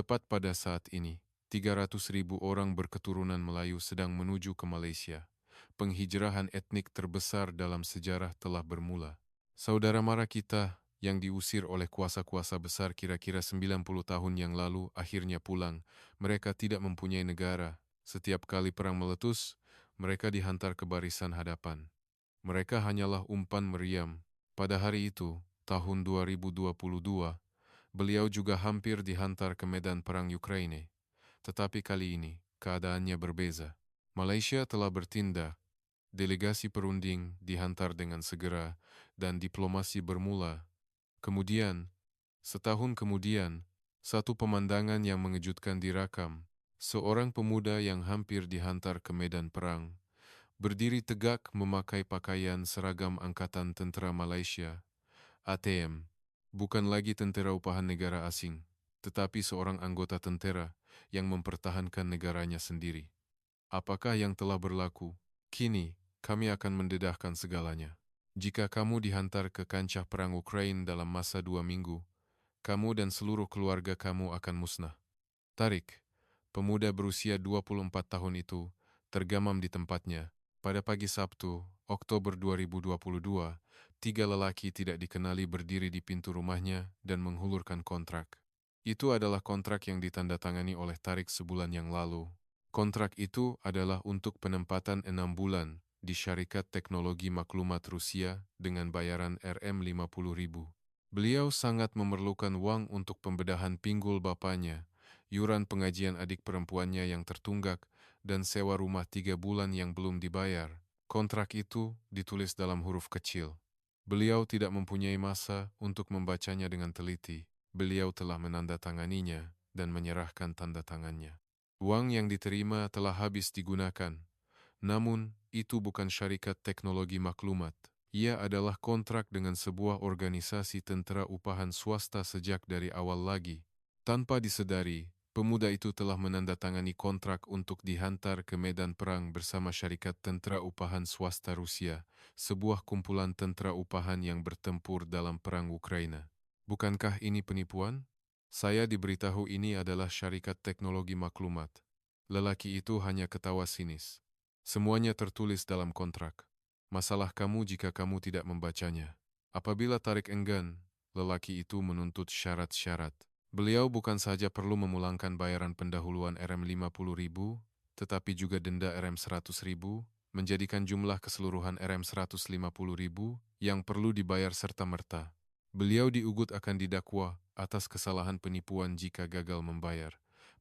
Tepat pada saat ini, 300.000 orang berketurunan Melayu sedang menuju ke Malaysia. Penghijrahan etnik terbesar dalam sejarah telah bermula. Saudara mara kita yang diusir oleh kuasa-kuasa besar kira-kira 90 tahun yang lalu akhirnya pulang. Mereka tidak mempunyai negara. Setiap kali perang meletus, mereka dihantar ke barisan hadapan. Mereka hanyalah umpan meriam. Pada hari itu, tahun 2022, beliau juga hampir dihantar ke medan perang Ukraina. Tetapi kali ini, keadaannya berbeza. Malaysia telah bertindak, delegasi perunding dihantar dengan segera, dan diplomasi bermula. Kemudian, setahun kemudian, satu pemandangan yang mengejutkan direkam. Seorang pemuda yang hampir dihantar ke medan perang, berdiri tegak memakai pakaian seragam Angkatan Tentera Malaysia, ATM, bukan lagi tentera upahan negara asing, tetapi seorang anggota tentera yang mempertahankan negaranya sendiri. Apakah yang telah berlaku? Kini, kami akan mendedahkan segalanya. Jika kamu dihantar ke kancah perang Ukraina dalam masa 2 minggu, kamu dan seluruh keluarga kamu akan musnah. Tarik, pemuda berusia 24 tahun itu, tergamam di tempatnya. Pada pagi Sabtu, Oktober 2022, 3 lelaki tidak dikenali berdiri di pintu rumahnya dan menghulurkan kontrak. Itu adalah kontrak yang ditandatangani oleh Tarik sebulan yang lalu. Kontrak itu adalah untuk penempatan 6 bulan di syarikat teknologi maklumat Rusia dengan bayaran Rm50.000. Beliau sangat memerlukan uang untuk pembedahan pinggul bapaknya, yuran pengajian adik perempuannya yang tertunggak, dan sewa rumah 3 bulan yang belum dibayar. Kontrak itu ditulis dalam huruf kecil. Beliau tidak mempunyai masa untuk membacanya dengan teliti. Beliau telah menandatanganinya dan menyerahkan tanda tangannya. Uang yang diterima telah habis digunakan. Namun, itu bukan syarikat teknologi maklumat. Ia adalah kontrak dengan sebuah organisasi tentera upahan swasta sejak dari awal lagi. Tanpa disedari, pemuda itu telah menandatangani kontrak untuk dihantar ke medan perang bersama syarikat tentera upahan swasta Rusia, sebuah kumpulan tentera upahan yang bertempur dalam perang Ukraina. Bukankah ini penipuan? Saya diberitahu ini adalah syarikat teknologi maklumat. Lelaki itu hanya ketawa sinis. Semuanya tertulis dalam kontrak. Masalah kamu jika kamu tidak membacanya. Apabila Tarik enggan, lelaki itu menuntut syarat-syarat. Beliau bukan saja perlu memulangkan bayaran pendahuluan Rm50.000, tetapi juga denda Rm100.000, menjadikan jumlah keseluruhan Rm150.000 yang perlu dibayar serta-merta. Beliau diugut akan didakwa atas kesalahan penipuan jika gagal membayar.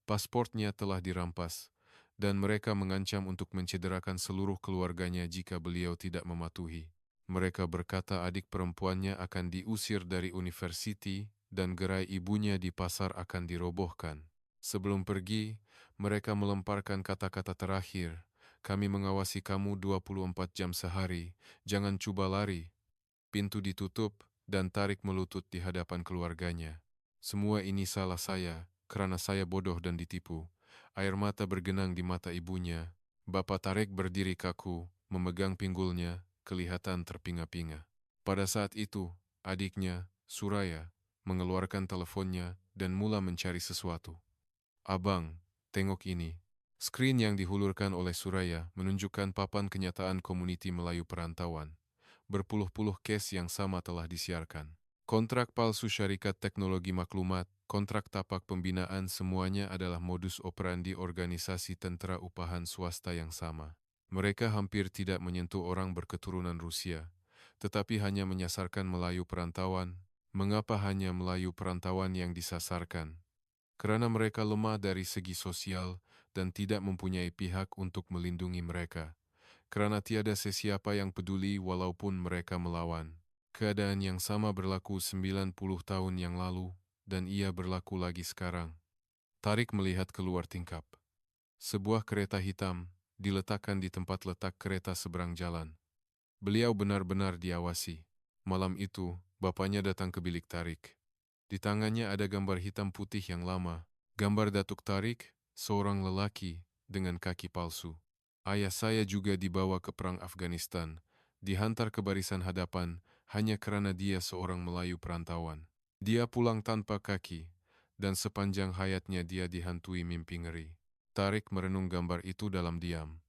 Pasportnya telah dirampas, dan mereka mengancam untuk mencederakan seluruh keluarganya jika beliau tidak mematuhi. Mereka berkata adik perempuannya akan diusir dari universiti dan gerai ibunya di pasar akan dirobohkan. Sebelum pergi, mereka melemparkan kata-kata terakhir, "Kami mengawasi kamu 24 jam sehari, jangan coba lari." Pintu ditutup, dan Tarik melutut di hadapan keluarganya. Semua ini salah saya, karena saya bodoh dan ditipu. Air mata bergenang di mata ibunya. Bapak Tarik berdiri kaku, memegang pinggulnya, kelihatan terpinga-pinga. Pada saat itu, adiknya, Suraya, mengeluarkan teleponnya dan mula mencari sesuatu. "Abang, tengok ini." Skrin yang dihulurkan oleh Suraya menunjukkan papan kenyataan komuniti Melayu perantauan. Berpuluh-puluh case yang sama telah disiarkan. Kontrak palsu syarikat teknologi maklumat, kontrak tapak pembinaan, semuanya adalah modus operandi organisasi tentera upahan swasta yang sama. Mereka hampir tidak menyentuh orang berketurunan Rusia, tetapi hanya menyasarkan Melayu perantauan. Mengapa hanya Melayu perantauan yang disasarkan? Karena mereka lemah dari segi sosial dan tidak mempunyai pihak untuk melindungi mereka. Karena tiada sesiapa yang peduli walaupun mereka melawan. Keadaan yang sama berlaku 90 tahun yang lalu, dan ia berlaku lagi sekarang. Tarik melihat keluar tingkap. Sebuah kereta hitam diletakkan di tempat letak kereta seberang jalan. Beliau benar-benar diawasi. Malam itu, bapaknya datang ke bilik Tarik. Di tangannya ada gambar hitam putih yang lama. Gambar Datuk Tarik, seorang lelaki dengan kaki palsu. "Ayah saya juga dibawa ke perang Afghanistan, dihantar ke barisan hadapan hanya karena dia seorang Melayu perantauan. Dia pulang tanpa kaki, dan sepanjang hayatnya dia dihantui mimpi ngeri. Tarik merenung gambar itu dalam diam.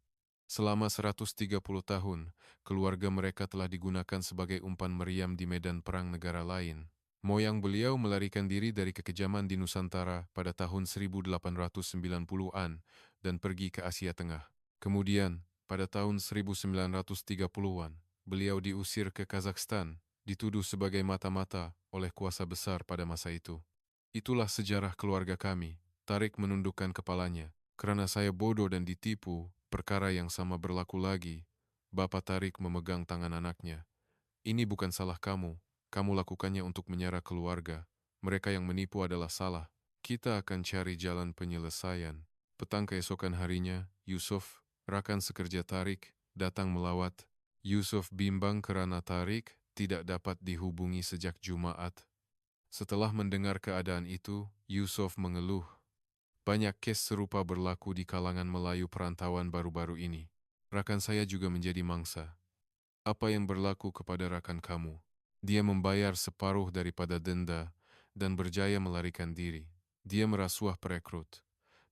Selama 130 tahun, keluarga mereka telah digunakan sebagai umpan meriam di medan perang negara lain. Moyang beliau melarikan diri dari kekejaman di Nusantara pada tahun 1890-an dan pergi ke Asia Tengah. Kemudian, pada tahun 1930-an, beliau diusir ke Kazakhstan, dituduh sebagai mata-mata oleh kuasa besar pada masa itu. Itulah sejarah keluarga kami. Tarik menundukkan kepalanya. Karena saya bodoh dan ditipu, perkara yang sama berlaku lagi. Bapak Tarik memegang tangan anaknya. Ini bukan salah kamu. Kamu lakukannya untuk menyerah keluarga. Mereka yang menipu adalah salah. Kita akan cari jalan penyelesaian. Petang keesokan harinya, Yusuf, rakan sekerja Tarik, datang melawat. Yusuf bimbang karena Tarik tidak dapat dihubungi sejak Jumat. Setelah mendengar keadaan itu, Yusuf mengeluh. Banyak kes serupa berlaku di kalangan Melayu perantauan baru-baru ini. Rakan saya juga menjadi mangsa. Apa yang berlaku kepada rakan kamu? Dia membayar separuh daripada denda dan berjaya melarikan diri. Dia merasuah perekrut.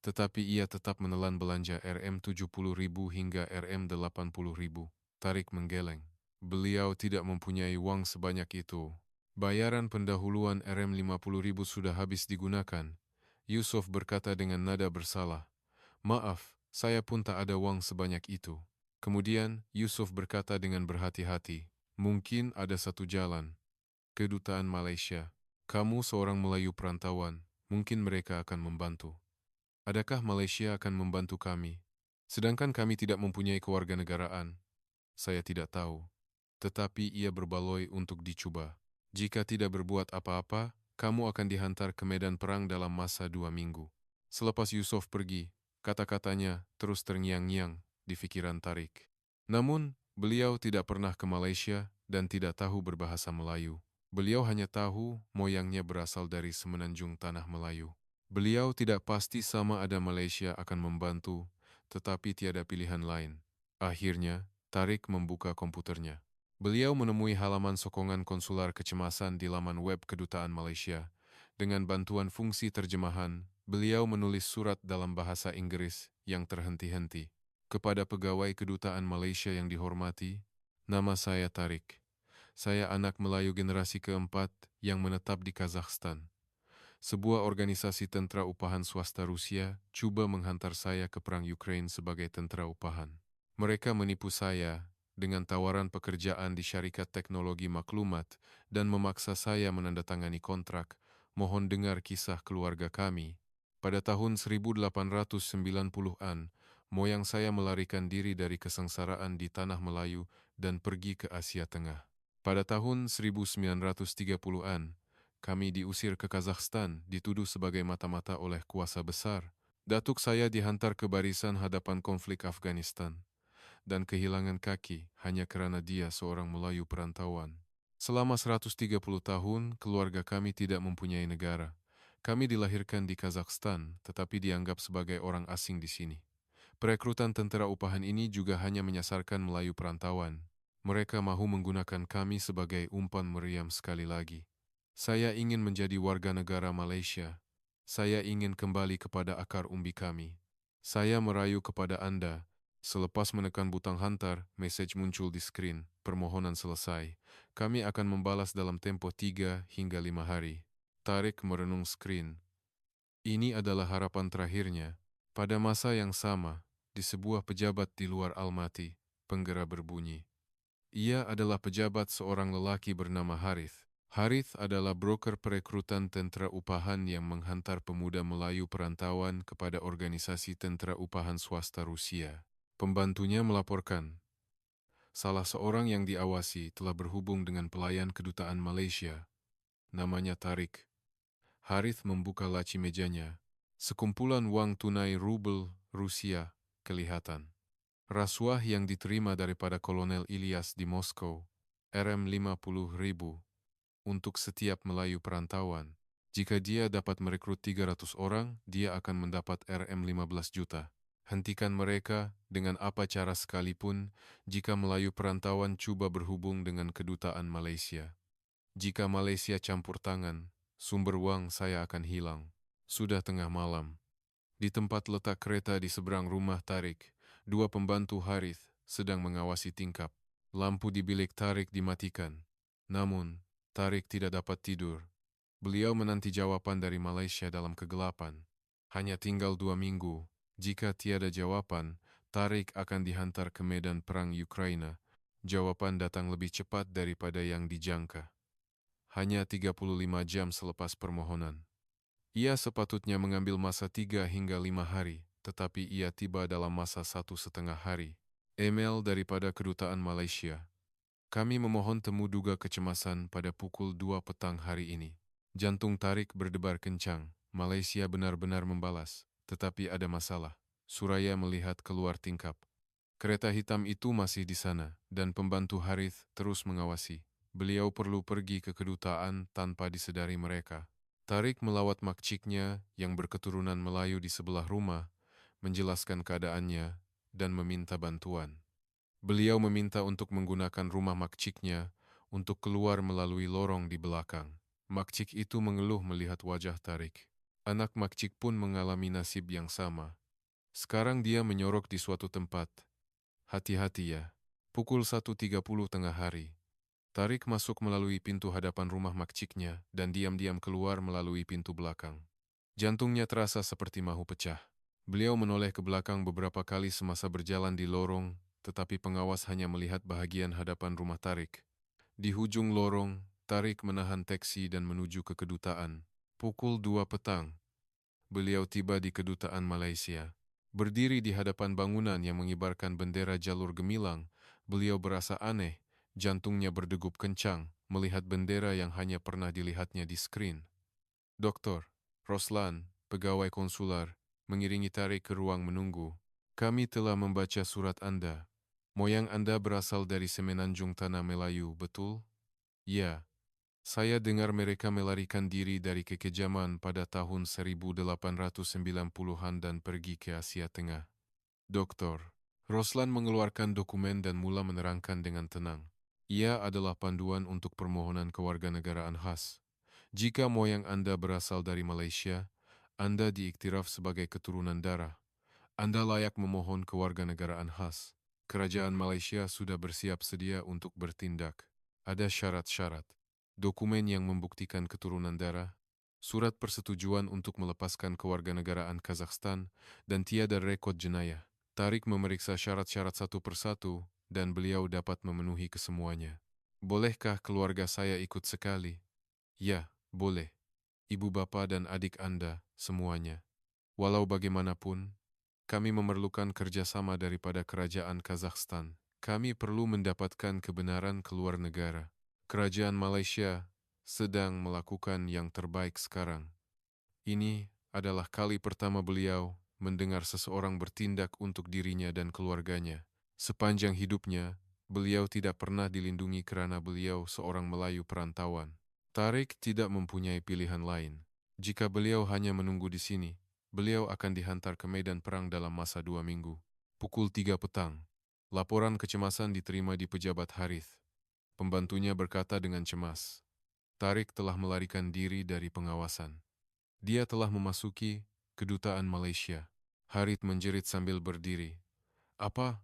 Tetapi ia tetap menelan belanja Rm70.000 hingga Rm80.000. Tarik menggeleng. Beliau tidak mempunyai uang sebanyak itu. Bayaran pendahuluan Rm50.000 sudah habis digunakan. Yusuf berkata dengan nada bersalah, "Maaf, saya pun tak ada uang sebanyak itu." Kemudian Yusuf berkata dengan berhati-hati, "Mungkin ada satu jalan. Kedutaan Malaysia. Kamu seorang Melayu perantauan, mungkin mereka akan membantu." Adakah Malaysia akan membantu kami? Sedangkan kami tidak mempunyai kewarganegaraan. Saya tidak tahu. Tetapi ia berbaloi untuk dicoba. Jika tidak berbuat apa-apa, kamu akan dihantar ke medan perang dalam masa 2 minggu. Selepas Yusuf pergi, kata-katanya terus terngiang-ngiang di pikiran Tarik. Namun, beliau tidak pernah ke Malaysia dan tidak tahu berbahasa Melayu. Beliau hanya tahu moyangnya berasal dari semenanjung tanah Melayu. Beliau tidak pasti sama ada Malaysia akan membantu, tetapi tiada pilihan lain. Akhirnya, Tarik membuka komputernya. Beliau menemui halaman sokongan konsular kecemasan di laman web Kedutaan Malaysia. Dengan bantuan fungsi terjemahan, beliau menulis surat dalam bahasa Inggris yang terhenti-henti. Kepada pegawai Kedutaan Malaysia yang dihormati, nama saya Tarik. Saya anak Melayu generasi keempat yang menetap di Kazakhstan. Sebuah organisasi tentara upahan swasta Rusia cuba menghantar saya ke perang Ukraina sebagai tentara upahan. Mereka menipu saya dengan tawaran pekerjaan di syarikat teknologi maklumat dan memaksa saya menandatangani kontrak. Mohon dengar kisah keluarga kami. Pada tahun 1890-an, moyang saya melarikan diri dari kesengsaraan di tanah Melayu dan pergi ke Asia Tengah. Pada tahun 1930-an, kami diusir ke Kazakhstan, dituduh sebagai mata-mata oleh kuasa besar. Datuk saya dihantar ke barisan hadapan konflik Afghanistan dan kehilangan kaki hanya kerana dia seorang Melayu perantauan. Selama 130 tahun, keluarga kami tidak mempunyai negara. Kami dilahirkan di Kazakhstan, tetapi dianggap sebagai orang asing di sini. Perekrutan tentara upahan ini juga hanya menyasarkan Melayu perantauan. Mereka mahu menggunakan kami sebagai umpan meriam sekali lagi. Saya ingin menjadi warga negara Malaysia. Saya ingin kembali kepada akar umbi kami. Saya merayu kepada Anda. Selepas menekan butang hantar, mesej muncul di skrin. Permohonan selesai. Kami akan membalas dalam tempo 3 hingga 5 hari. Tarik merenung skrin. Ini adalah harapan terakhirnya. Pada masa yang sama, di sebuah pejabat di luar Almaty, penggera berbunyi. Ia adalah pejabat seorang lelaki bernama Harith. Harith adalah broker perekrutan tentera upahan yang menghantar pemuda Melayu perantauan kepada organisasi tentera upahan swasta Rusia. Pembantunya melaporkan, salah seorang yang diawasi telah berhubung dengan pelayan kedutaan Malaysia. Namanya Tarik. Harith membuka laci mejanya. Sekumpulan uang tunai rubel Rusia kelihatan. Rasuah yang diterima daripada Kolonel Ilyas di Moskow, Rm50.000, untuk setiap Melayu perantauan. Jika dia dapat merekrut 300 orang, dia akan mendapat Rm15 juta. Hentikan mereka dengan apa cara sekalipun jika Melayu perantauan cuba berhubung dengan kedutaan Malaysia. Jika Malaysia campur tangan, sumber uang saya akan hilang. Sudah tengah malam. Di tempat letak kereta di seberang rumah Tarik, dua pembantu Harith sedang mengawasi tingkap. Lampu di bilik Tarik dimatikan. Namun, Tarik tidak dapat tidur. Beliau menanti jawaban dari Malaysia dalam kegelapan. Hanya tinggal 2 minggu. Jika tiada jawaban, Tarik akan dihantar ke medan perang Ukraina. Jawaban datang lebih cepat daripada yang dijangka. Hanya 35 jam selepas permohonan. Ia sepatutnya mengambil masa 3 hingga 5 hari, tetapi ia tiba dalam masa 1,5 hari. Email daripada Kedutaan Malaysia. Kami memohon temu duga kecemasan pada pukul 2 petang hari ini. Jantung Tarik berdebar kencang. Malaysia benar-benar membalas, tetapi ada masalah. Suraya melihat keluar tingkap. Kereta hitam itu masih di sana, dan pembantu Harith terus mengawasi. Beliau perlu pergi ke kedutaan tanpa disedari mereka. Tarik melawat makciknya yang berketurunan Melayu di sebelah rumah, menjelaskan keadaannya, dan meminta bantuan. Beliau meminta untuk menggunakan rumah makciknya untuk keluar melalui lorong di belakang. Makcik itu mengeluh melihat wajah Tarik. Anak makcik pun mengalami nasib yang sama. Sekarang dia menyorok di suatu tempat. Hati-hati ya. Pukul 1.30 tengah hari. Tarik masuk melalui pintu hadapan rumah makciknya dan diam-diam keluar melalui pintu belakang. Jantungnya terasa seperti mahu pecah. Beliau menoleh ke belakang beberapa kali semasa berjalan di lorong, tetapi pengawas hanya melihat bahagian hadapan rumah Tarik. Di hujung lorong, Tarik menahan teksi dan menuju ke kedutaan. Pukul 2 petang, beliau tiba di kedutaan Malaysia. Berdiri di hadapan bangunan yang mengibarkan bendera jalur gemilang, beliau berasa aneh, jantungnya berdegup kencang, melihat bendera yang hanya pernah dilihatnya di skrin. Doktor Roslan, pegawai konsular, mengiringi Tarik ke ruang menunggu. Kami telah membaca surat Anda. Moyang Anda berasal dari Semenanjung Tanah Melayu, betul? Ya. Saya dengar mereka melarikan diri dari kekejaman pada tahun 1890-an dan pergi ke Asia Tengah. Doktor Roslan mengeluarkan dokumen dan mula menerangkan dengan tenang. Ia adalah panduan untuk permohonan kewarganegaraan khas. Jika moyang Anda berasal dari Malaysia, Anda diiktiraf sebagai keturunan darah. Anda layak memohon kewarganegaraan khas. Kerajaan Malaysia sudah bersiap sedia untuk bertindak. Ada syarat-syarat. Dokumen yang membuktikan keturunan darah, surat persetujuan untuk melepaskan kewarganegaraan Kazakhstan, dan tiada rekod jenayah. Tarik memeriksa syarat-syarat satu persatu, dan beliau dapat memenuhi kesemuanya. Bolehkah keluarga saya ikut sekali? Ya, boleh. Ibu bapa dan adik Anda, semuanya. Walau bagaimanapun, kami memerlukan kerjasama daripada kerajaan Kazakhstan. Kami perlu mendapatkan kebenaran keluar negara. Kerajaan Malaysia sedang melakukan yang terbaik sekarang. Ini adalah kali pertama beliau mendengar seseorang bertindak untuk dirinya dan keluarganya. Sepanjang hidupnya, beliau tidak pernah dilindungi kerana beliau seorang Melayu perantauan. Tarik tidak mempunyai pilihan lain. Jika beliau hanya menunggu di sini, beliau akan dihantar ke medan perang dalam masa 2 minggu. Pukul 3 petang. Laporan kecemasan diterima di pejabat Harith. Pembantunya berkata dengan cemas, Tarik telah melarikan diri dari pengawasan. Dia telah memasuki kedutaan Malaysia. Harith menjerit sambil berdiri. Apa?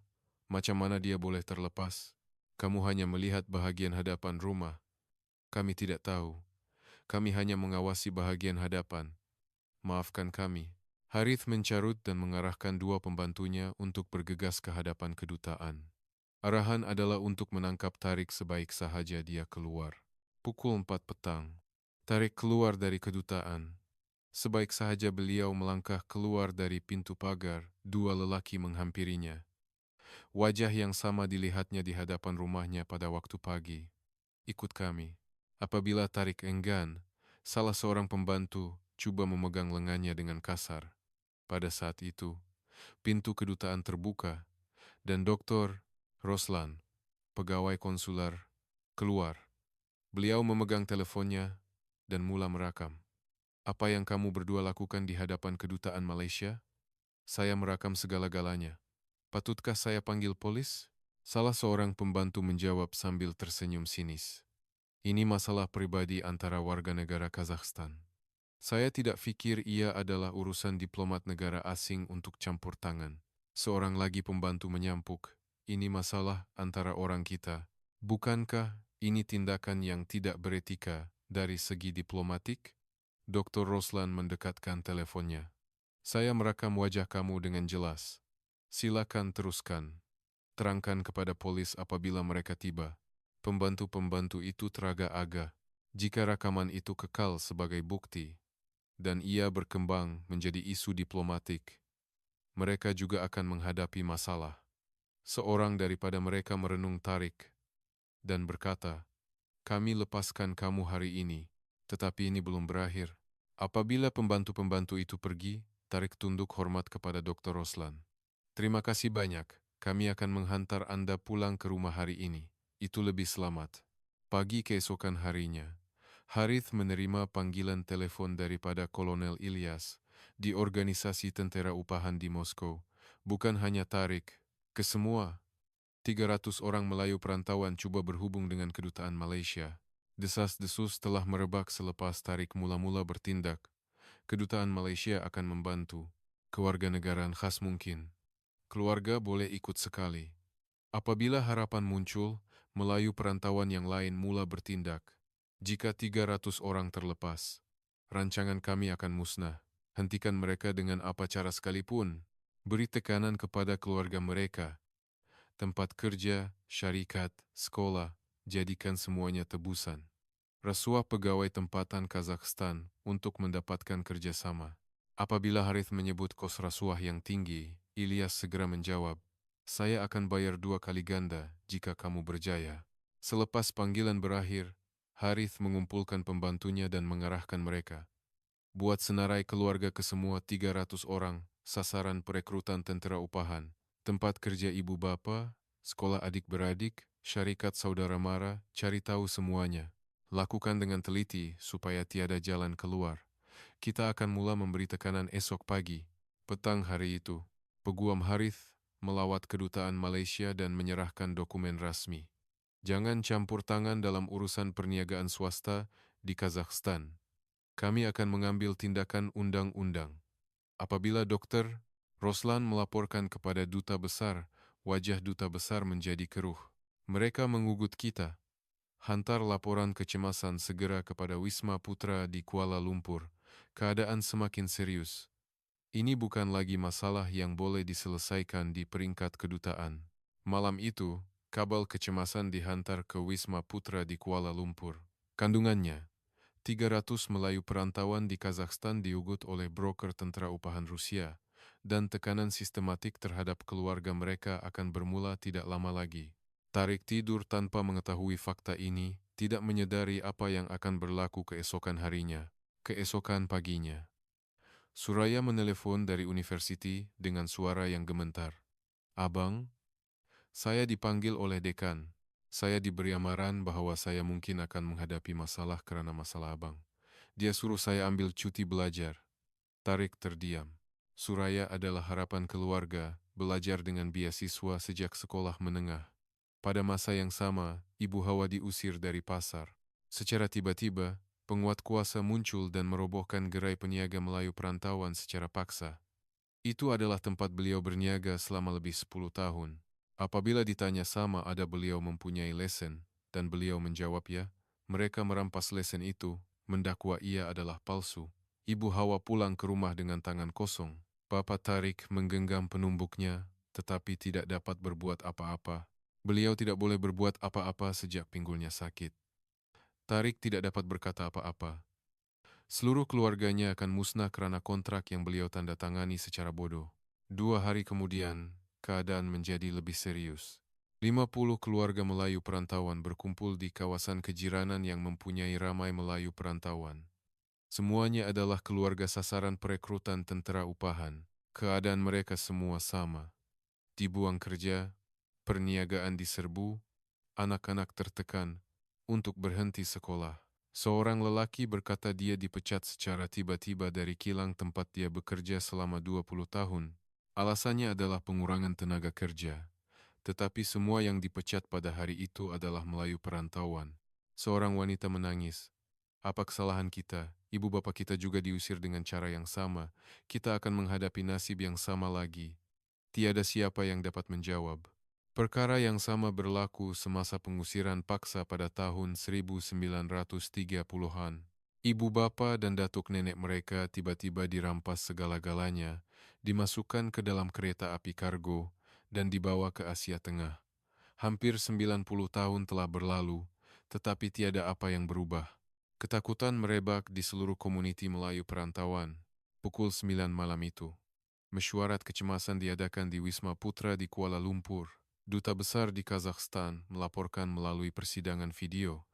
Macam mana dia boleh terlepas? Kamu hanya melihat bahagian hadapan rumah. Kami tidak tahu. Kami hanya mengawasi bahagian hadapan. Maafkan kami. Harith mencarut dan mengarahkan dua pembantunya untuk bergegas ke hadapan kedutaan. Arahan adalah untuk menangkap Tarik sebaik sahaja dia keluar. Pukul 4 petang. Tarik keluar dari kedutaan. Sebaik sahaja beliau melangkah keluar dari pintu pagar, dua lelaki menghampirinya. Wajah yang sama dilihatnya di hadapan rumahnya pada waktu pagi. Ikut kami. Apabila Tarik enggan, salah seorang pembantu cuba memegang lengannya dengan kasar. Pada saat itu, pintu kedutaan terbuka dan Dr. Roslan, pegawai konsuler, keluar. Beliau memegang teleponnya dan mula merakam. Apa yang kamu berdua lakukan di hadapan kedutaan Malaysia? Saya merakam segala-galanya. Patutkah saya panggil polis? Salah seorang pembantu menjawab sambil tersenyum sinis. Ini masalah pribadi antara warga negara Kazakhstan. Saya tidak pikir ia adalah urusan diplomat negara asing untuk campur tangan. Seorang lagi pembantu menyampuk, ini masalah antara orang kita. Bukankah ini tindakan yang tidak beretika dari segi diplomatik? Dr. Roslan mendekatkan teleponnya. Saya merekam wajah kamu dengan jelas. Silakan teruskan. Terangkan kepada polis apabila mereka tiba. Pembantu-pembantu itu teragak-agak. Jika rekaman itu kekal sebagai bukti, dan ia berkembang menjadi isu diplomatik, mereka juga akan menghadapi masalah. Seorang daripada mereka merenung tarik dan berkata, kami lepaskan kamu hari ini, tetapi ini belum berakhir. Apabila pembantu-pembantu itu pergi, tarik tunduk hormat kepada Dr. Roslan. Terima kasih banyak, kami akan menghantar Anda pulang ke rumah hari ini. Itu lebih selamat. Pagi keesokan harinya, Harith menerima panggilan telepon daripada Kolonel Ilyas di organisasi tentera upahan di Moskow. Bukan hanya Tarik, kesemua 300 orang Melayu perantauan cuba berhubung dengan kedutaan Malaysia. Desas-desus telah merebak selepas Tarik mula-mula bertindak. Kedutaan Malaysia akan membantu. Kewarganegaraan khas mungkin. Keluarga boleh ikut sekali. Apabila harapan muncul, Melayu perantauan yang lain mula bertindak. Jika 300 orang terlepas, rancangan kami akan musnah. Hentikan mereka dengan apa cara sekalipun. Beri tekanan kepada keluarga mereka. Tempat kerja, syarikat, sekolah, jadikan semuanya tebusan. Rasuah pegawai tempatan Kazakhstan untuk mendapatkan kerjasama. Apabila Harith menyebut kos rasuah yang tinggi, Ilyas segera menjawab, saya akan bayar 2 kali ganda jika kamu berjaya. Selepas panggilan berakhir, Harith mengumpulkan pembantunya dan mengarahkan mereka. Buat senarai keluarga ke semua 300 orang, sasaran perekrutan tentera upahan, tempat kerja ibu bapa, sekolah adik-beradik, syarikat saudara mara, cari tahu semuanya. Lakukan dengan teliti supaya tiada jalan keluar. Kita akan mula memberi tekanan esok pagi. Petang hari itu, Peguam Harith melawat kedutaan Malaysia dan menyerahkan dokumen rasmi. Jangan campur tangan dalam urusan perniagaan swasta di Kazakhstan. Kami akan mengambil tindakan undang-undang. Apabila Dr. Roslan melaporkan kepada duta besar, wajah duta besar menjadi keruh. Mereka mengugut kita. Hantar laporan kecemasan segera kepada Wisma Putra di Kuala Lumpur. Keadaan semakin serius. Ini bukan lagi masalah yang boleh diselesaikan di peringkat kedutaan. Malam itu, kabel kecemasan dihantar ke Wisma Putra di Kuala Lumpur. Kandungannya, 300 Melayu perantauan di Kazakhstan diugut oleh broker tentera upahan Rusia, dan tekanan sistematik terhadap keluarga mereka akan bermula tidak lama lagi. Tarik tidur tanpa mengetahui fakta ini, tidak menyadari apa yang akan berlaku keesokan harinya. Keesokan paginya, Suraya menelepon dari universiti dengan suara yang gemetar. Abang, saya dipanggil oleh dekan. Saya diberi amaran bahwa saya mungkin akan menghadapi masalah karena masalah abang. Dia suruh saya ambil cuti belajar. Tarik terdiam. Suraya adalah harapan keluarga, belajar dengan beasiswa sejak sekolah menengah. Pada masa yang sama, Ibu Hawa diusir dari pasar. Secara tiba-tiba, penguat kuasa muncul dan merobohkan gerai peniaga Melayu perantauan secara paksa. Itu adalah tempat beliau berniaga selama lebih 10 tahun. Apabila ditanya sama ada beliau mempunyai lesen, dan beliau menjawab ya, mereka merampas lesen itu, mendakwa ia adalah palsu. Ibu Hawa pulang ke rumah dengan tangan kosong. Bapak Tarik menggenggam penumbuknya, tetapi tidak dapat berbuat apa-apa. Beliau tidak boleh berbuat apa-apa sejak pinggulnya sakit. Tarik tidak dapat berkata apa-apa. Seluruh keluarganya akan musnah karena kontrak yang beliau tanda tangani secara bodoh. 2 hari kemudian, keadaan menjadi lebih serius. 50 keluarga Melayu perantauan berkumpul di kawasan kejiranan yang mempunyai ramai Melayu perantauan. Semuanya adalah keluarga sasaran perekrutan tentera upahan. Keadaan mereka semua sama. Dibuang kerja, perniagaan diserbu, anak-anak tertekan untuk berhenti sekolah. Seorang lelaki berkata dia dipecat secara tiba-tiba dari kilang tempat dia bekerja selama 20 tahun. Alasannya adalah pengurangan tenaga kerja. Tetapi semua yang dipecat pada hari itu adalah Melayu perantauan. Seorang wanita menangis. Apa kesalahan kita? Ibu bapak kita juga diusir dengan cara yang sama. Kita akan menghadapi nasib yang sama lagi. Tiada siapa yang dapat menjawab. Perkara yang sama berlaku semasa pengusiran paksa pada tahun 1930-an. Ibu bapa dan datuk nenek mereka tiba-tiba dirampas segala-galanya, dimasukkan ke dalam kereta api kargo, dan dibawa ke Asia Tengah. Hampir 90 tahun telah berlalu, tetapi tiada apa yang berubah. Ketakutan merebak di seluruh komuniti Melayu perantauan. Pukul 9 malam itu, mesyuarat kecemasan diadakan di Wisma Putra di Kuala Lumpur. Duta Besar di Kazakhstan melaporkan melalui persidangan video,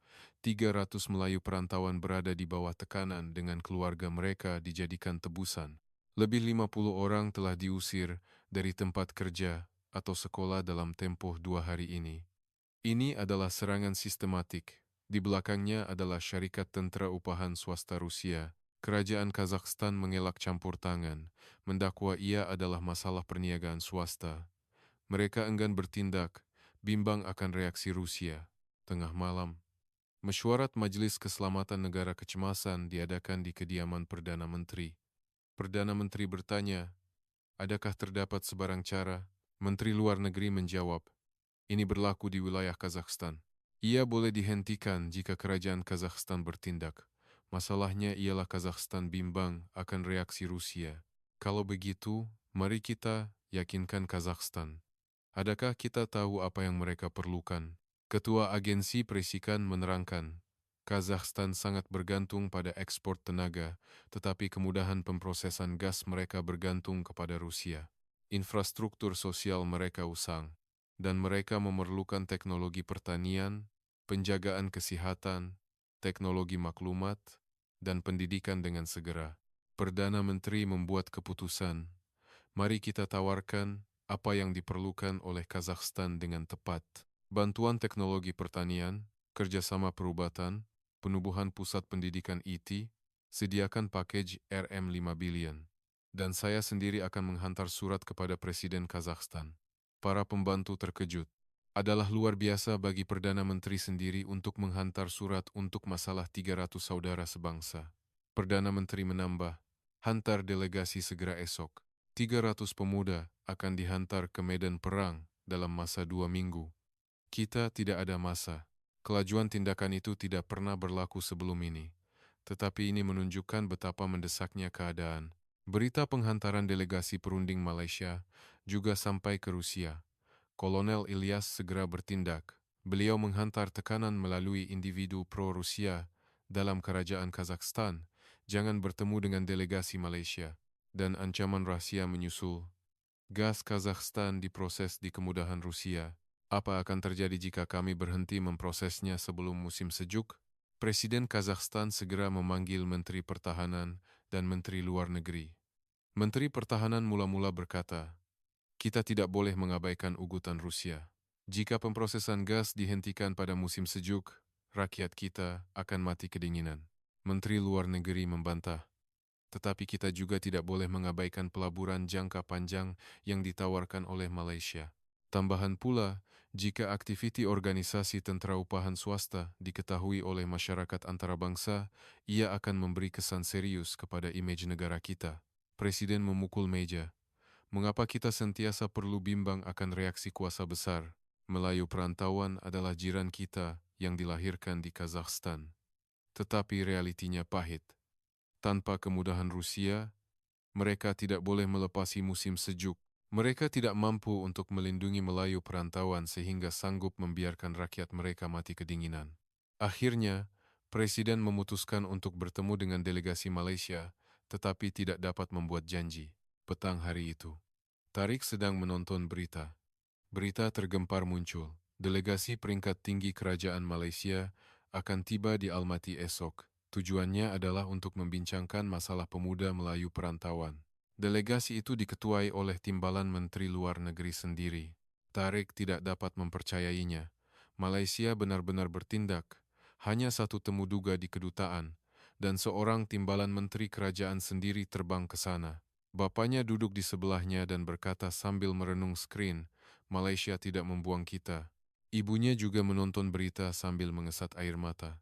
300 Melayu perantauan berada di bawah tekanan dengan keluarga mereka dijadikan tebusan. Lebih 50 orang telah diusir dari tempat kerja atau sekolah dalam tempoh 2 hari ini. Ini adalah serangan sistematik. Di belakangnya adalah syarikat tentera upahan swasta Rusia. Kerajaan Kazakhstan mengelak campur tangan, mendakwa ia adalah masalah perniagaan swasta. Mereka enggan bertindak, bimbang akan reaksi Rusia. Tengah malam, mesyuarat Majelis Keselamatan Negara Kecemasan diadakan di kediaman Perdana Menteri. Perdana Menteri bertanya, adakah terdapat sebarang cara? Menteri Luar Negeri menjawab, ini berlaku di wilayah Kazakhstan. Ia boleh dihentikan jika kerajaan Kazakhstan bertindak. Masalahnya ialah Kazakhstan bimbang akan reaksi Rusia. Kalau begitu, mari kita yakinkan Kazakhstan. Adakah kita tahu apa yang mereka perlukan? Ketua Agensi Perisikan menerangkan, Kazakhstan sangat bergantung pada ekspor tenaga, tetapi kemudahan pemprosesan gas mereka bergantung kepada Rusia. Infrastruktur sosial mereka usang, dan mereka memerlukan teknologi pertanian, penjagaan kesehatan, teknologi maklumat, dan pendidikan dengan segera. Perdana Menteri membuat keputusan. Mari kita tawarkan apa yang diperlukan oleh Kazakhstan dengan tepat. Bantuan teknologi pertanian, kerjasama perubatan, penubuhan pusat pendidikan IT, sediakan package RM5 billion. Dan saya sendiri akan menghantar surat kepada Presiden Kazakhstan. Para pembantu terkejut. Adalah luar biasa bagi Perdana Menteri sendiri untuk menghantar surat untuk masalah 300 saudara sebangsa. Perdana Menteri menambah, hantar delegasi segera esok. 300 pemuda akan dihantar ke medan perang dalam masa 2 minggu. Kita tidak ada masa. Kelajuan tindakan itu tidak pernah berlaku sebelum ini. Tetapi ini menunjukkan betapa mendesaknya keadaan. Berita penghantaran delegasi perunding Malaysia juga sampai ke Rusia. Kolonel Ilyas segera bertindak. Beliau menghantar tekanan melalui individu pro-Rusia dalam kerajaan Kazakhstan, jangan bertemu dengan delegasi Malaysia, dan ancaman rahasia menyusul. Gas Kazakhstan diproses di kemudahan Rusia. Apa akan terjadi jika kami berhenti memprosesnya sebelum musim sejuk? Presiden Kazakhstan segera memanggil Menteri Pertahanan dan Menteri Luar Negeri. Menteri Pertahanan mula-mula berkata, kita tidak boleh mengabaikan ugutan Rusia. Jika pemprosesan gas dihentikan pada musim sejuk, rakyat kita akan mati kedinginan. Menteri Luar Negeri membantah. Tetapi kita juga tidak boleh mengabaikan pelaburan jangka panjang yang ditawarkan oleh Malaysia. Tambahan pula, jika aktiviti organisasi tentera upahan swasta diketahui oleh masyarakat antarabangsa, ia akan memberi kesan serius kepada imej negara kita. Presiden memukul meja. Mengapa kita sentiasa perlu bimbang akan reaksi kuasa besar? Melayu perantauan adalah jiran kita yang dilahirkan di Kazakhstan. Tetapi realitinya pahit. Tanpa kemudahan Rusia, mereka tidak boleh melepasi musim sejuk. Mereka tidak mampu untuk melindungi Melayu perantauan sehingga sanggup membiarkan rakyat mereka mati kedinginan. Akhirnya, Presiden memutuskan untuk bertemu dengan delegasi Malaysia, tetapi tidak dapat membuat janji. Petang hari itu, Tarik sedang menonton berita. Berita tergempar muncul. Delegasi peringkat tinggi kerajaan Malaysia akan tiba di Almaty esok. Tujuannya adalah untuk membincangkan masalah pemuda Melayu perantauan. Delegasi itu diketuai oleh Timbalan Menteri Luar Negeri sendiri. Tarik tidak dapat mempercayainya. Malaysia benar-benar bertindak. Hanya satu temu duga di kedutaan, dan seorang Timbalan Menteri Kerajaan sendiri terbang ke sana. Bapaknya duduk di sebelahnya dan berkata sambil merenung skrin, Malaysia tidak membuang kita. Ibunya juga menonton berita sambil mengesat air mata.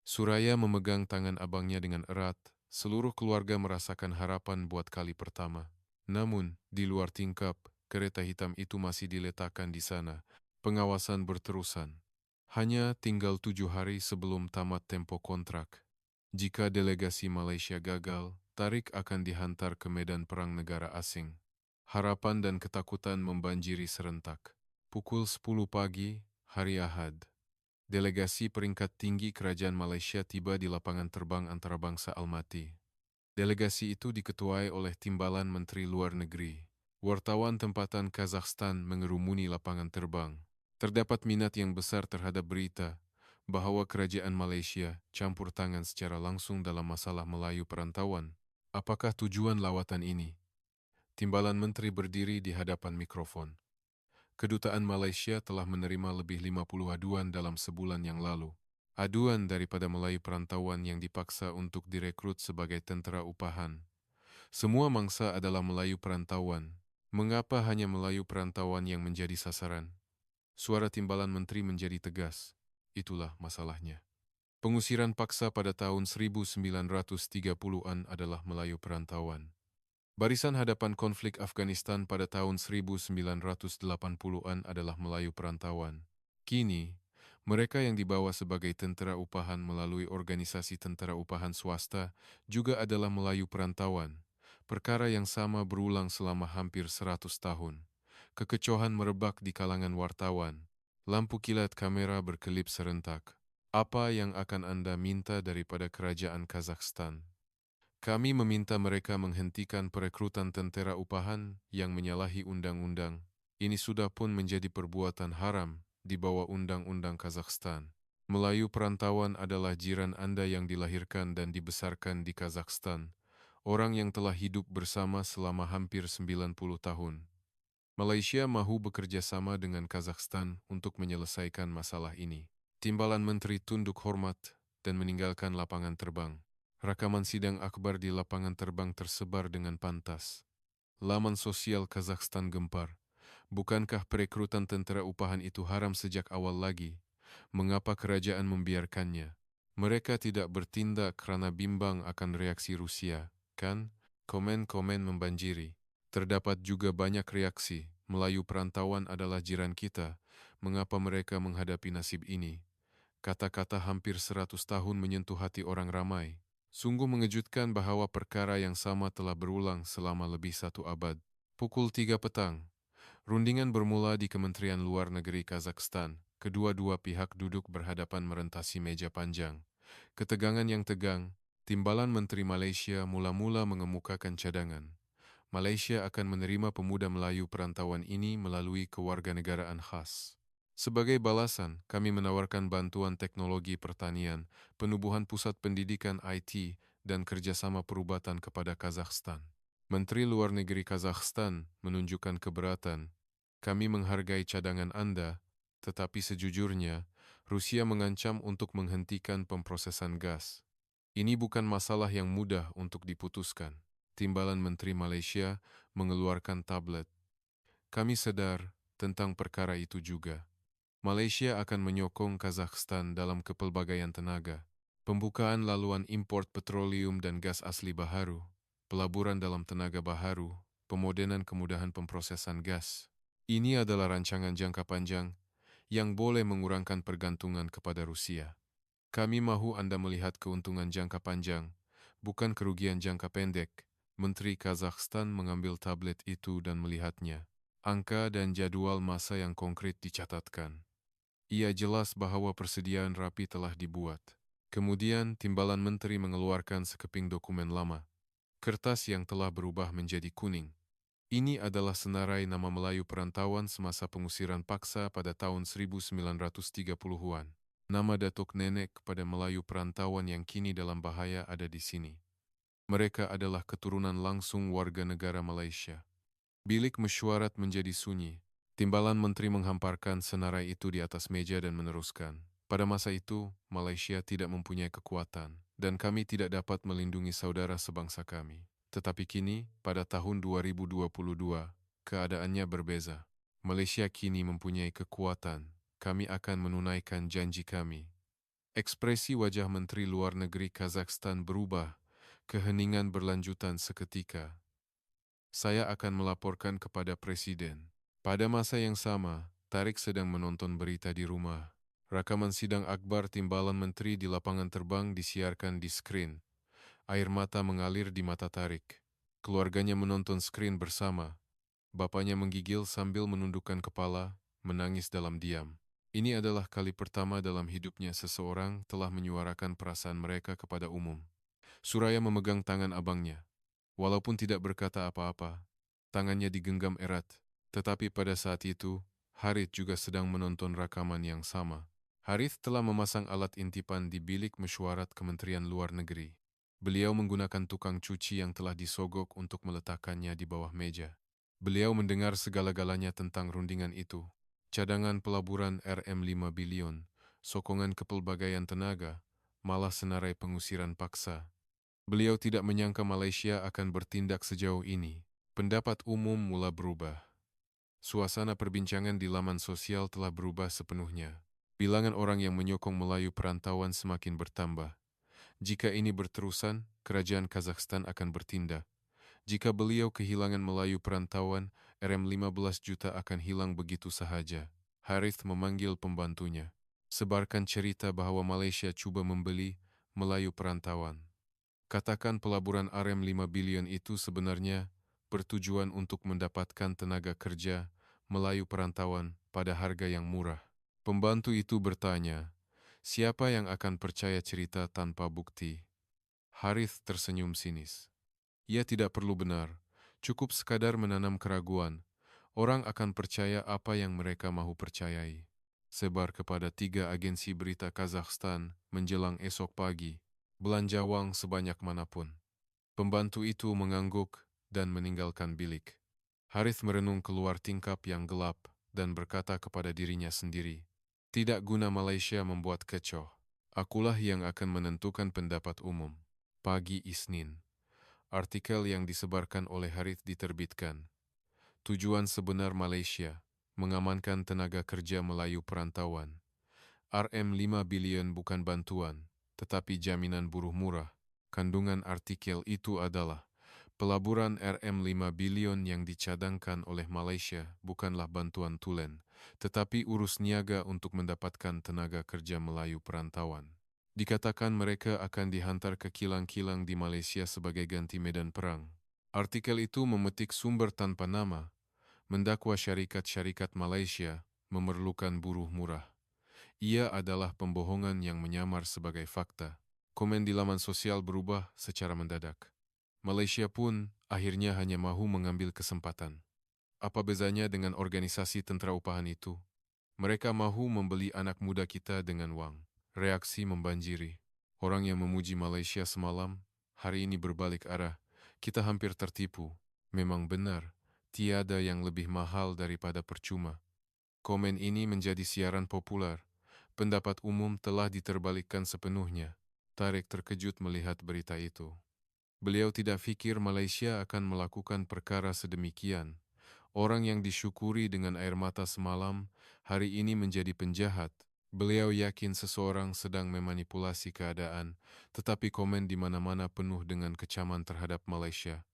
Suraya memegang tangan abangnya dengan erat. Seluruh keluarga merasakan harapan buat kali pertama. Namun, di luar tingkap, kereta hitam itu masih diletakkan di sana. Pengawasan berterusan. Hanya tinggal 7 hari sebelum tamat tempo kontrak. Jika delegasi Malaysia gagal, Tariq akan dihantar ke medan perang negara asing. Harapan dan ketakutan membanjiri serentak. Pukul 10 pagi, hari Ahad. Delegasi peringkat tinggi Kerajaan Malaysia tiba di lapangan terbang antarabangsa Almaty. Delegasi itu diketuai oleh Timbalan Menteri Luar Negeri. Wartawan tempatan Kazakhstan mengerumuni lapangan terbang. Terdapat minat yang besar terhadap berita bahwa Kerajaan Malaysia campur tangan secara langsung dalam masalah Melayu perantauan. Apakah tujuan lawatan ini? Timbalan Menteri berdiri di hadapan mikrofon. Kedutaan Malaysia telah menerima lebih 50 aduan dalam sebulan yang lalu. Aduan daripada Melayu perantauan yang dipaksa untuk direkrut sebagai tentera upahan. Semua mangsa adalah Melayu perantauan. Mengapa hanya Melayu perantauan yang menjadi sasaran? Suara Timbalan Menteri menjadi tegas. Itulah masalahnya. Pengusiran paksa pada tahun 1930-an adalah Melayu perantauan. Barisan hadapan konflik Afghanistan pada tahun 1980-an adalah Melayu perantauan. Kini, mereka yang dibawa sebagai tentera upahan melalui organisasi tentera upahan swasta juga adalah Melayu perantauan. Perkara yang sama berulang selama hampir 100 tahun. Kekecohan merebak di kalangan wartawan. Lampu kilat kamera berkelip serentak. Apa yang akan Anda minta daripada kerajaan Kazakhstan? Kami meminta mereka menghentikan perekrutan tentera upahan yang menyalahi undang-undang. Ini sudah pun menjadi perbuatan haram di bawah undang-undang Kazakhstan. Melayu perantauan adalah jiran Anda yang dilahirkan dan dibesarkan di Kazakhstan. Orang yang telah hidup bersama selama hampir 90 tahun. Malaysia mahu bekerja sama dengan Kazakhstan untuk menyelesaikan masalah ini. Timbalan Menteri tunduk hormat dan meninggalkan lapangan terbang. Rakaman sidang akbar di lapangan terbang tersebar dengan pantas. Laman sosial Kazakhstan gempar. Bukankah perekrutan tentera upahan itu haram sejak awal lagi? Mengapa kerajaan membiarkannya? Mereka tidak bertindak kerana bimbang akan reaksi Rusia, kan? Komen-komen membanjiri. Terdapat juga banyak reaksi. Melayu perantauan adalah jiran kita. Mengapa mereka menghadapi nasib ini? Kata-kata hampir 100 tahun menyentuh hati orang ramai. Sungguh mengejutkan bahawa perkara yang sama telah berulang selama lebih 1 abad. Pukul 3 petang, rundingan bermula di Kementerian Luar Negeri Kazakhstan. Kedua-dua pihak duduk berhadapan merentasi meja panjang. Ketegangan yang tegang, Timbalan Menteri Malaysia mula-mula mengemukakan cadangan. Malaysia akan menerima pemuda Melayu perantauan ini melalui kewarganegaraan khas. Sebagai balasan, kami menawarkan bantuan teknologi pertanian, penubuhan pusat pendidikan IT, dan kerjasama perubatan kepada Kazakhstan. Menteri Luar Negeri Kazakhstan menunjukkan keberatan. Kami menghargai cadangan Anda, tetapi sejujurnya, Rusia mengancam untuk menghentikan pemprosesan gas. Ini bukan masalah yang mudah untuk diputuskan. Timbalan Menteri Malaysia mengeluarkan tablet. Kami sedar tentang perkara itu juga. Malaysia akan menyokong Kazakhstan dalam kepelbagaian tenaga, pembukaan laluan import petroleum dan gas asli baharu, pelaburan dalam tenaga baharu, pemodenan kemudahan pemprosesan gas. Ini adalah rancangan jangka panjang yang boleh mengurangkan pergantungan kepada Rusia. Kami mahu Anda melihat keuntungan jangka panjang, bukan kerugian jangka pendek. Menteri Kazakhstan mengambil tablet itu dan melihatnya. Angka dan jadwal masa yang konkret dicatatkan. Ia jelas bahawa persediaan rapi telah dibuat. Kemudian, Timbalan Menteri mengeluarkan sekeping dokumen lama. Kertas yang telah berubah menjadi kuning. Ini adalah senarai nama Melayu perantauan semasa pengusiran paksa pada tahun 1930-an. Nama datuk nenek kepada Melayu perantauan yang kini dalam bahaya ada di sini. Mereka adalah keturunan langsung warga negara Malaysia. Bilik mesyuarat menjadi sunyi. Timbalan Menteri menghamparkan senarai itu di atas meja dan meneruskan. Pada masa itu, Malaysia tidak mempunyai kekuatan, dan kami tidak dapat melindungi saudara sebangsa kami. Tetapi kini, pada tahun 2022, keadaannya berbeza. Malaysia kini mempunyai kekuatan. Kami akan menunaikan janji kami. Ekspresi wajah Menteri Luar Negeri Kazakhstan berubah, keheningan berlanjutan seketika. Saya akan melaporkan kepada Presiden. Pada masa yang sama, Tarik sedang menonton berita di rumah. Rakaman sidang akbar timbalan menteri di lapangan terbang disiarkan di skrin. Air mata mengalir di mata Tarik. Keluarganya menonton skrin bersama. Bapaknya menggigil sambil menundukkan kepala, menangis dalam diam. Ini adalah kali pertama dalam hidupnya seseorang telah menyuarakan perasaan mereka kepada umum. Suraya memegang tangan abangnya. Walaupun tidak berkata apa-apa, tangannya digenggam erat. Tetapi pada saat itu, Harith juga sedang menonton rakaman yang sama. Harith telah memasang alat intipan di bilik mesyuarat Kementerian Luar Negeri. Beliau menggunakan tukang cuci yang telah disogok untuk meletakkannya di bawah meja. Beliau mendengar segala-galanya tentang rundingan itu. Cadangan pelaburan RM5 bilion, sokongan kepelbagaian tenaga, malah senarai pengusiran paksa. Beliau tidak menyangka Malaysia akan bertindak sejauh ini. Pendapat umum mula berubah. Suasana perbincangan di laman sosial telah berubah sepenuhnya. Bilangan orang yang menyokong Melayu perantauan semakin bertambah. Jika ini berterusan, kerajaan Kazakhstan akan bertindak. Jika beliau kehilangan Melayu perantauan, RM15 juta akan hilang begitu sahaja. Harith memanggil pembantunya. Sebarkan cerita bahwa Malaysia cuba membeli Melayu perantauan. Katakan pelaburan RM5 bilion itu sebenarnya bertujuan untuk mendapatkan tenaga kerja Melayu perantauan pada harga yang murah. Pembantu itu bertanya, siapa yang akan percaya cerita tanpa bukti? Harith tersenyum sinis. Ia tidak perlu benar, cukup sekadar menanam keraguan. Orang akan percaya apa yang mereka mahu percayai. Sebar kepada 3 agensi berita Kazakhstan menjelang esok pagi. Belanja wang sebanyak manapun. Pembantu itu mengangguk dan meninggalkan bilik. Harith merenung keluar tingkap yang gelap dan berkata kepada dirinya sendiri, tidak guna Malaysia membuat kecoh. Akulah yang akan menentukan pendapat umum. Pagi Isnin. Artikel yang disebarkan oleh Harith diterbitkan. Tujuan sebenar Malaysia, mengamankan tenaga kerja Melayu perantauan. RM5 bilion bukan bantuan, tetapi jaminan buruh murah. Kandungan artikel itu adalah, pelaburan RM5 bilion yang dicadangkan oleh Malaysia bukanlah bantuan tulen, tetapi urus niaga untuk mendapatkan tenaga kerja Melayu perantauan. Dikatakan mereka akan dihantar ke kilang-kilang di Malaysia sebagai ganti medan perang. Artikel itu memetik sumber tanpa nama, mendakwa syarikat-syarikat Malaysia memerlukan buruh murah. Ia adalah pembohongan yang menyamar sebagai fakta. Komen di laman sosial berubah secara mendadak. Malaysia pun akhirnya hanya mahu mengambil kesempatan. Apa bezanya dengan organisasi tentera upahan itu? Mereka mahu membeli anak muda kita dengan wang. Reaksi membanjiri. Orang yang memuji Malaysia semalam, hari ini berbalik arah. Kita hampir tertipu. Memang benar, tiada yang lebih mahal daripada percuma. Komen ini menjadi siaran populer. Pendapat umum telah diterbalikkan sepenuhnya. Tarik terkejut melihat berita itu. Beliau tidak fikir Malaysia akan melakukan perkara sedemikian. Orang yang disyukuri dengan air mata semalam, hari ini menjadi penjahat. Beliau yakin seseorang sedang memanipulasi keadaan, tetapi komen di mana-mana penuh dengan kecaman terhadap Malaysia.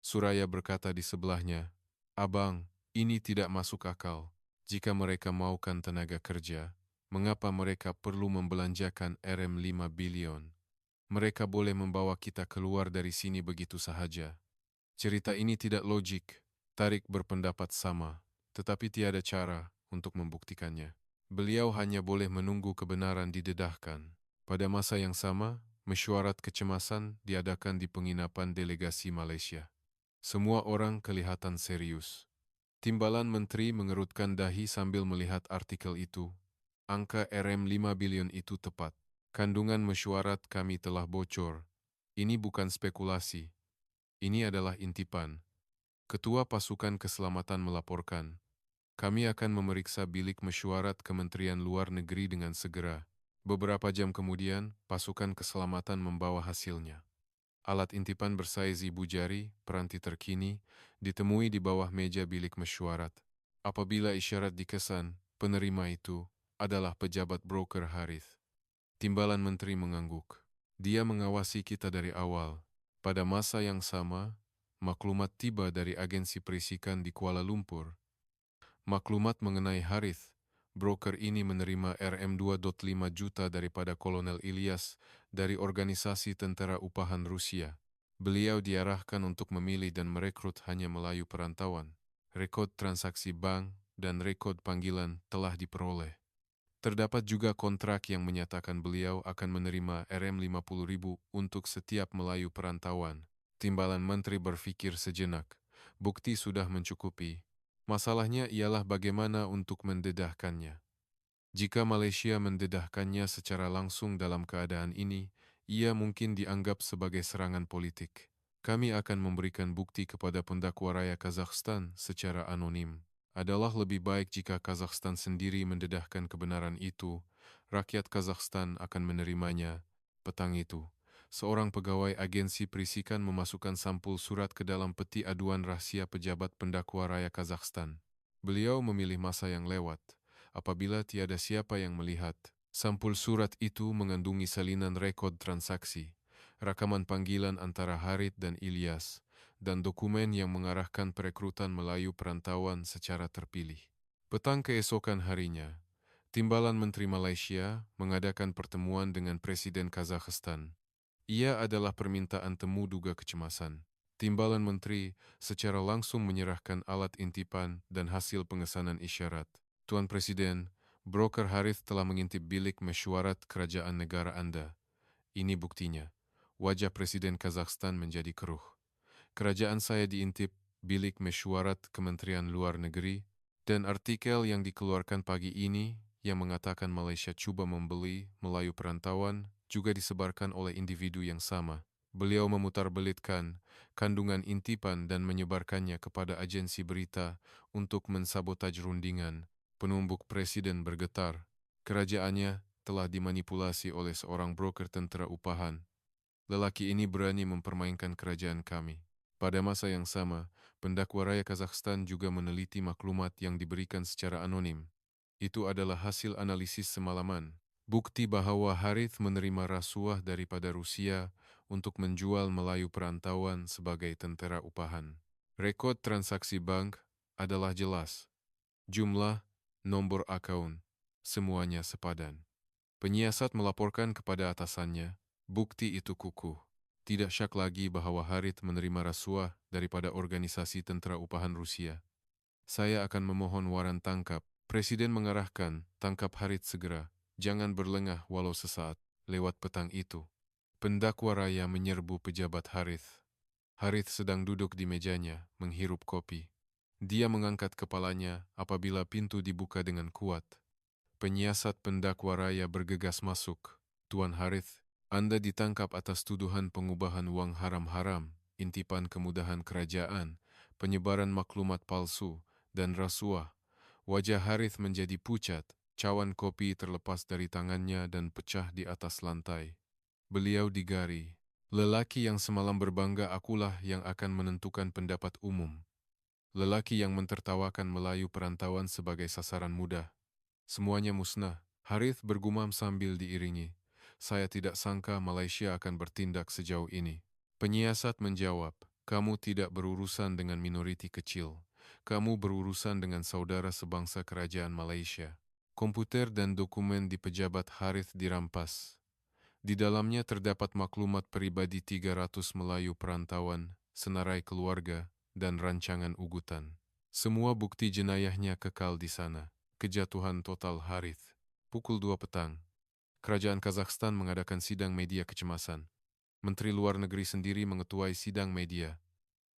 Suraya berkata di sebelahnya, "Abang, ini tidak masuk akal. Jika mereka maukan tenaga kerja, mengapa mereka perlu membelanjakan RM5 bilion? Mereka boleh membawa kita keluar dari sini begitu sahaja." Cerita ini tidak logik. Tarik berpendapat sama, tetapi tiada cara untuk membuktikannya. Beliau hanya boleh menunggu kebenaran didedahkan. Pada masa yang sama, mesyuarat kecemasan diadakan di penginapan delegasi Malaysia. Semua orang kelihatan serius. Timbalan menteri mengerutkan dahi sambil melihat artikel itu. Angka RM5 bilion itu tepat. Kandungan mesyuarat kami telah bocor. Ini bukan spekulasi. Ini adalah intipan. Ketua Pasukan Keselamatan melaporkan, kami akan memeriksa bilik mesyuarat Kementerian Luar Negeri dengan segera. Beberapa jam kemudian, pasukan keselamatan membawa hasilnya. Alat intipan bersaiz ibu jari, peranti terkini, ditemui di bawah meja bilik mesyuarat. Apabila isyarat dikesan, penerima itu adalah pejabat broker Harith. Timbalan menteri mengangguk. Dia mengawasi kita dari awal. Pada masa yang sama, maklumat tiba dari agensi perisikan di Kuala Lumpur. Maklumat mengenai Harith. Broker ini menerima RM2.5 juta daripada Kolonel Ilyas dari organisasi tentara upahan Rusia. Beliau diarahkan untuk memilih dan merekrut hanya Melayu perantauan. Rekod transaksi bank dan rekod panggilan telah diperoleh. Terdapat juga kontrak yang menyatakan beliau akan menerima RM50.000 untuk setiap Melayu perantauan. Timbalan menteri berpikir sejenak. Bukti sudah mencukupi. Masalahnya ialah bagaimana untuk mendedahkannya. Jika Malaysia mendedahkannya secara langsung dalam keadaan ini, ia mungkin dianggap sebagai serangan politik. Kami akan memberikan bukti kepada pendakwa raya Kazakhstan secara anonim. Adalah lebih baik jika Kazakhstan sendiri mendedahkan kebenaran itu. Rakyat Kazakhstan akan menerimanya. Petang itu, seorang pegawai agensi perisikan memasukkan sampul surat ke dalam peti aduan rahasia pejabat pendakwa raya Kazakhstan. Beliau memilih masa yang lewat. Apabila tiada siapa yang melihat, sampul surat itu mengandungi salinan rekod transaksi, rakaman panggilan antara Harith dan Ilyas, dan dokumen yang mengarahkan perekrutan Melayu perantauan secara terpilih. Petang keesokan harinya, Timbalan Menteri Malaysia mengadakan pertemuan dengan Presiden Kazakhstan. Ia adalah permintaan temu duga kecemasan. Timbalan Menteri secara langsung menyerahkan alat intipan dan hasil pengesanan isyarat. Tuan Presiden, broker Harith telah mengintip bilik mesyuarat kerajaan negara Anda. Ini buktinya. Wajah Presiden Kazakhstan menjadi keruh. Kerajaan saya diintip bilik mesyuarat Kementerian Luar Negeri, dan artikel yang dikeluarkan pagi ini yang mengatakan Malaysia cuba membeli Melayu perantauan juga disebarkan oleh individu yang sama. Beliau memutarbelitkan kandungan intipan dan menyebarkannya kepada agensi berita untuk mensabotaj rundingan. Penumbuk Presiden bergetar. Kerajaannya telah dimanipulasi oleh seorang broker tentera upahan. Lelaki ini berani mempermainkan kerajaan kami. Pada masa yang sama, pendakwa raya Kazakhstan juga meneliti maklumat yang diberikan secara anonim. Itu adalah hasil analisis semalaman. Bukti bahwa Harith menerima rasuah daripada Rusia untuk menjual Melayu perantauan sebagai tentera upahan. Rekod transaksi bank adalah jelas. Jumlah, nombor akaun, semuanya sepadan. Penyiasat melaporkan kepada atasannya, bukti itu kukuh. Tidak syak lagi bahwa Harith menerima rasuah daripada organisasi tentera upahan Rusia. Saya akan memohon waran tangkap. Presiden mengarahkan, tangkap Harith segera. Jangan berlengah walau sesaat. Lewat petang itu, pendakwa raya menyerbu pejabat Harith. Harith sedang duduk di mejanya, menghirup kopi. Dia mengangkat kepalanya apabila pintu dibuka dengan kuat. Penyiasat pendakwa raya bergegas masuk. Tuan Harith, Anda ditangkap atas tuduhan pengubahan wang haram-haram, intipan kemudahan kerajaan, penyebaran maklumat palsu, dan rasuah. Wajah Harith menjadi pucat, cawan kopi terlepas dari tangannya dan pecah di atas lantai. Beliau digari. Lelaki yang semalam berbangga akulah yang akan menentukan pendapat umum. Lelaki yang mentertawakan Melayu perantauan sebagai sasaran mudah. Semuanya musnah. Harith bergumam sambil diiringi. Saya tidak sangka Malaysia akan bertindak sejauh ini. Penyiasat menjawab, kamu tidak berurusan dengan minoriti kecil. Kamu berurusan dengan saudara sebangsa kerajaan Malaysia. Komputer dan dokumen di pejabat Harith dirampas. Di dalamnya terdapat maklumat pribadi 300 Melayu perantauan, senarai keluarga, dan rancangan ugutan. Semua bukti jenayahnya kekal di sana. Kejatuhan total Harith. Pukul 2 petang. Kerajaan Kazakhstan mengadakan sidang media kecemasan. Menteri Luar Negeri sendiri mengetuai sidang media.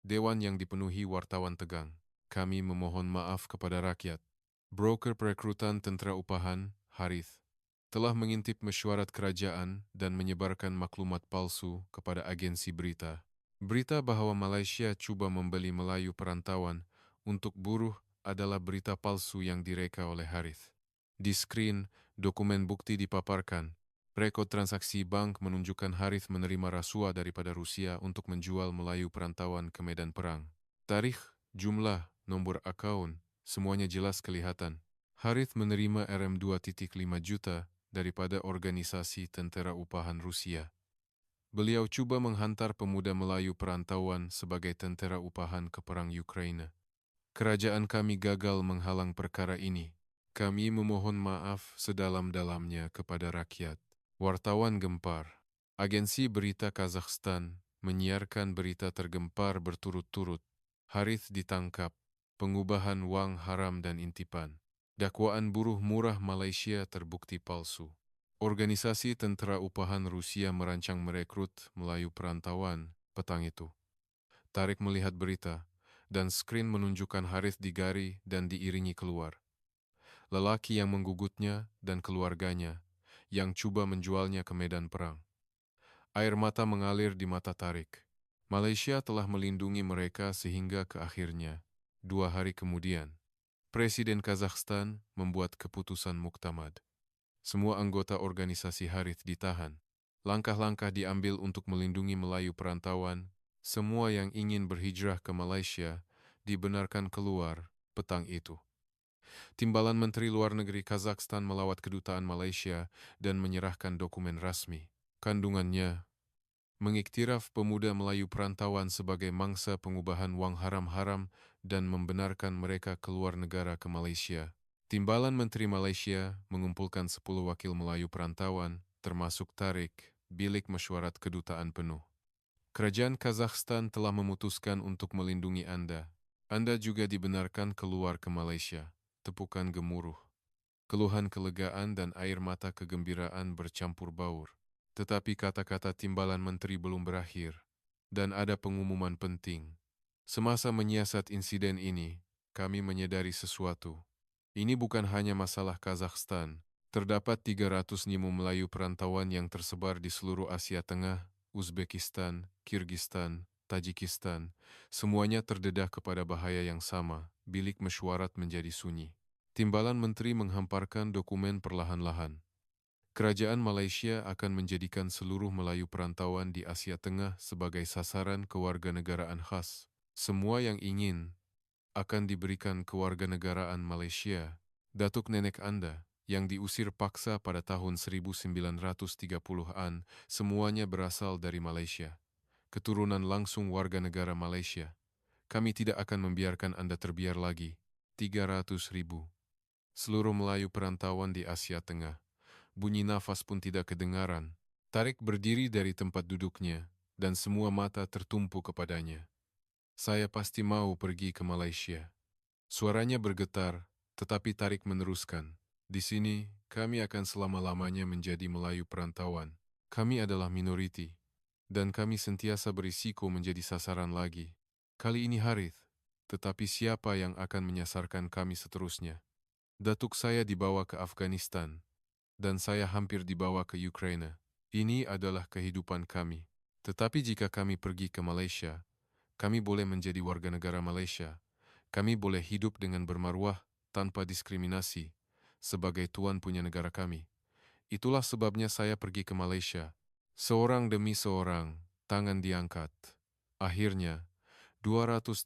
Dewan yang dipenuhi wartawan tegang. Kami memohon maaf kepada rakyat. Broker perekrutan tentera upahan, Harith, telah mengintip mesyuarat kerajaan dan menyebarkan maklumat palsu kepada agensi berita. Berita bahwa Malaysia cuba membeli Melayu perantauan untuk buruh adalah berita palsu yang direka oleh Harith. Di skrin, dokumen bukti dipaparkan. Rekod transaksi bank menunjukkan Harith menerima rasuah daripada Rusia untuk menjual Melayu perantauan ke medan perang. Tarikh, jumlah, nombor akaun, semuanya jelas kelihatan. Harith menerima RM2.5 juta daripada organisasi tentera upahan Rusia. Beliau cuba menghantar pemuda Melayu perantauan sebagai tentera upahan ke perang Ukraina. Kerajaan kami gagal menghalang perkara ini. Kami memohon maaf sedalam-dalamnya kepada rakyat. Wartawan gempar. Agensi berita Kazakhstan menyiarkan berita tergempar berturut-turut. Harith ditangkap, pengubahan wang haram dan intipan. Dakwaan buruh murah Malaysia terbukti palsu. Organisasi tentera upahan Rusia merancang merekrut Melayu perantauan petang itu. Tarik melihat berita, dan skrin menunjukkan Harith digari dan diiringi keluar. Lelaki yang menggugutnya dan keluarganya, yang coba menjualnya ke medan perang. Air mata mengalir di mata Tarik. Malaysia telah melindungi mereka sehingga ke akhirnya, 2 hari kemudian, Presiden Kazakhstan membuat keputusan muktamad. Semua anggota organisasi Harith ditahan. Langkah-langkah diambil untuk melindungi Melayu perantauan. Semua yang ingin berhijrah ke Malaysia dibenarkan keluar petang itu. Timbalan Menteri Luar Negeri Kazakhstan melawat kedutaan Malaysia dan menyerahkan dokumen rasmi. Kandungannya mengiktiraf pemuda Melayu perantauan sebagai mangsa pengubahan wang haram-haram dan membenarkan mereka keluar negara ke Malaysia. Timbalan Menteri Malaysia mengumpulkan 10 wakil Melayu perantauan, termasuk Tarik, bilik mesyuarat kedutaan penuh. Kerajaan Kazakhstan telah memutuskan untuk melindungi Anda. Anda juga dibenarkan keluar ke Malaysia. Tepukan gemuruh. Keluhan kelegaan dan air mata kegembiraan bercampur baur. Tetapi kata-kata timbalan menteri belum berakhir. Dan ada pengumuman penting. Semasa menyiasat insiden ini, kami menyadari sesuatu. Ini bukan hanya masalah Kazakhstan. Terdapat 300 Nimu Melayu perantauan yang tersebar di seluruh Asia Tengah, Uzbekistan, Kyrgyzstan, Tajikistan. Semuanya terdedah kepada bahaya yang sama, bilik mesyuarat menjadi sunyi. Timbalan Menteri menghamparkan dokumen perlahan-lahan. Kerajaan Malaysia akan menjadikan seluruh Melayu perantauan di Asia Tengah sebagai sasaran kewarganegaraan khas. Semua yang ingin akan diberikan kewarganegaraan Malaysia. Datuk nenek Anda, yang diusir paksa pada tahun 1930-an, semuanya berasal dari Malaysia. Keturunan langsung warga negara Malaysia. Kami tidak akan membiarkan Anda terbiar lagi. 300.000. Seluruh Melayu perantauan di Asia Tengah. Bunyi nafas pun tidak kedengaran. Tarik berdiri dari tempat duduknya, dan semua mata tertumpu kepadanya. Saya pasti mau pergi ke Malaysia. Suaranya bergetar, tetapi Tarik meneruskan. Di sini, kami akan selama-lamanya menjadi Melayu perantauan. Kami adalah minoriti, dan kami sentiasa berisiko menjadi sasaran lagi. Kali ini Harith, tetapi siapa yang akan menyasarkan kami seterusnya? Datuk saya dibawa ke Afghanistan, dan saya hampir dibawa ke Ukraina. Ini adalah kehidupan kami. Tetapi jika kami pergi ke Malaysia, kami boleh menjadi warga negara Malaysia. Kami boleh hidup dengan bermaruah tanpa diskriminasi sebagai tuan punya negara kami. Itulah sebabnya saya pergi ke Malaysia. Seorang demi seorang, tangan diangkat. Akhirnya, 287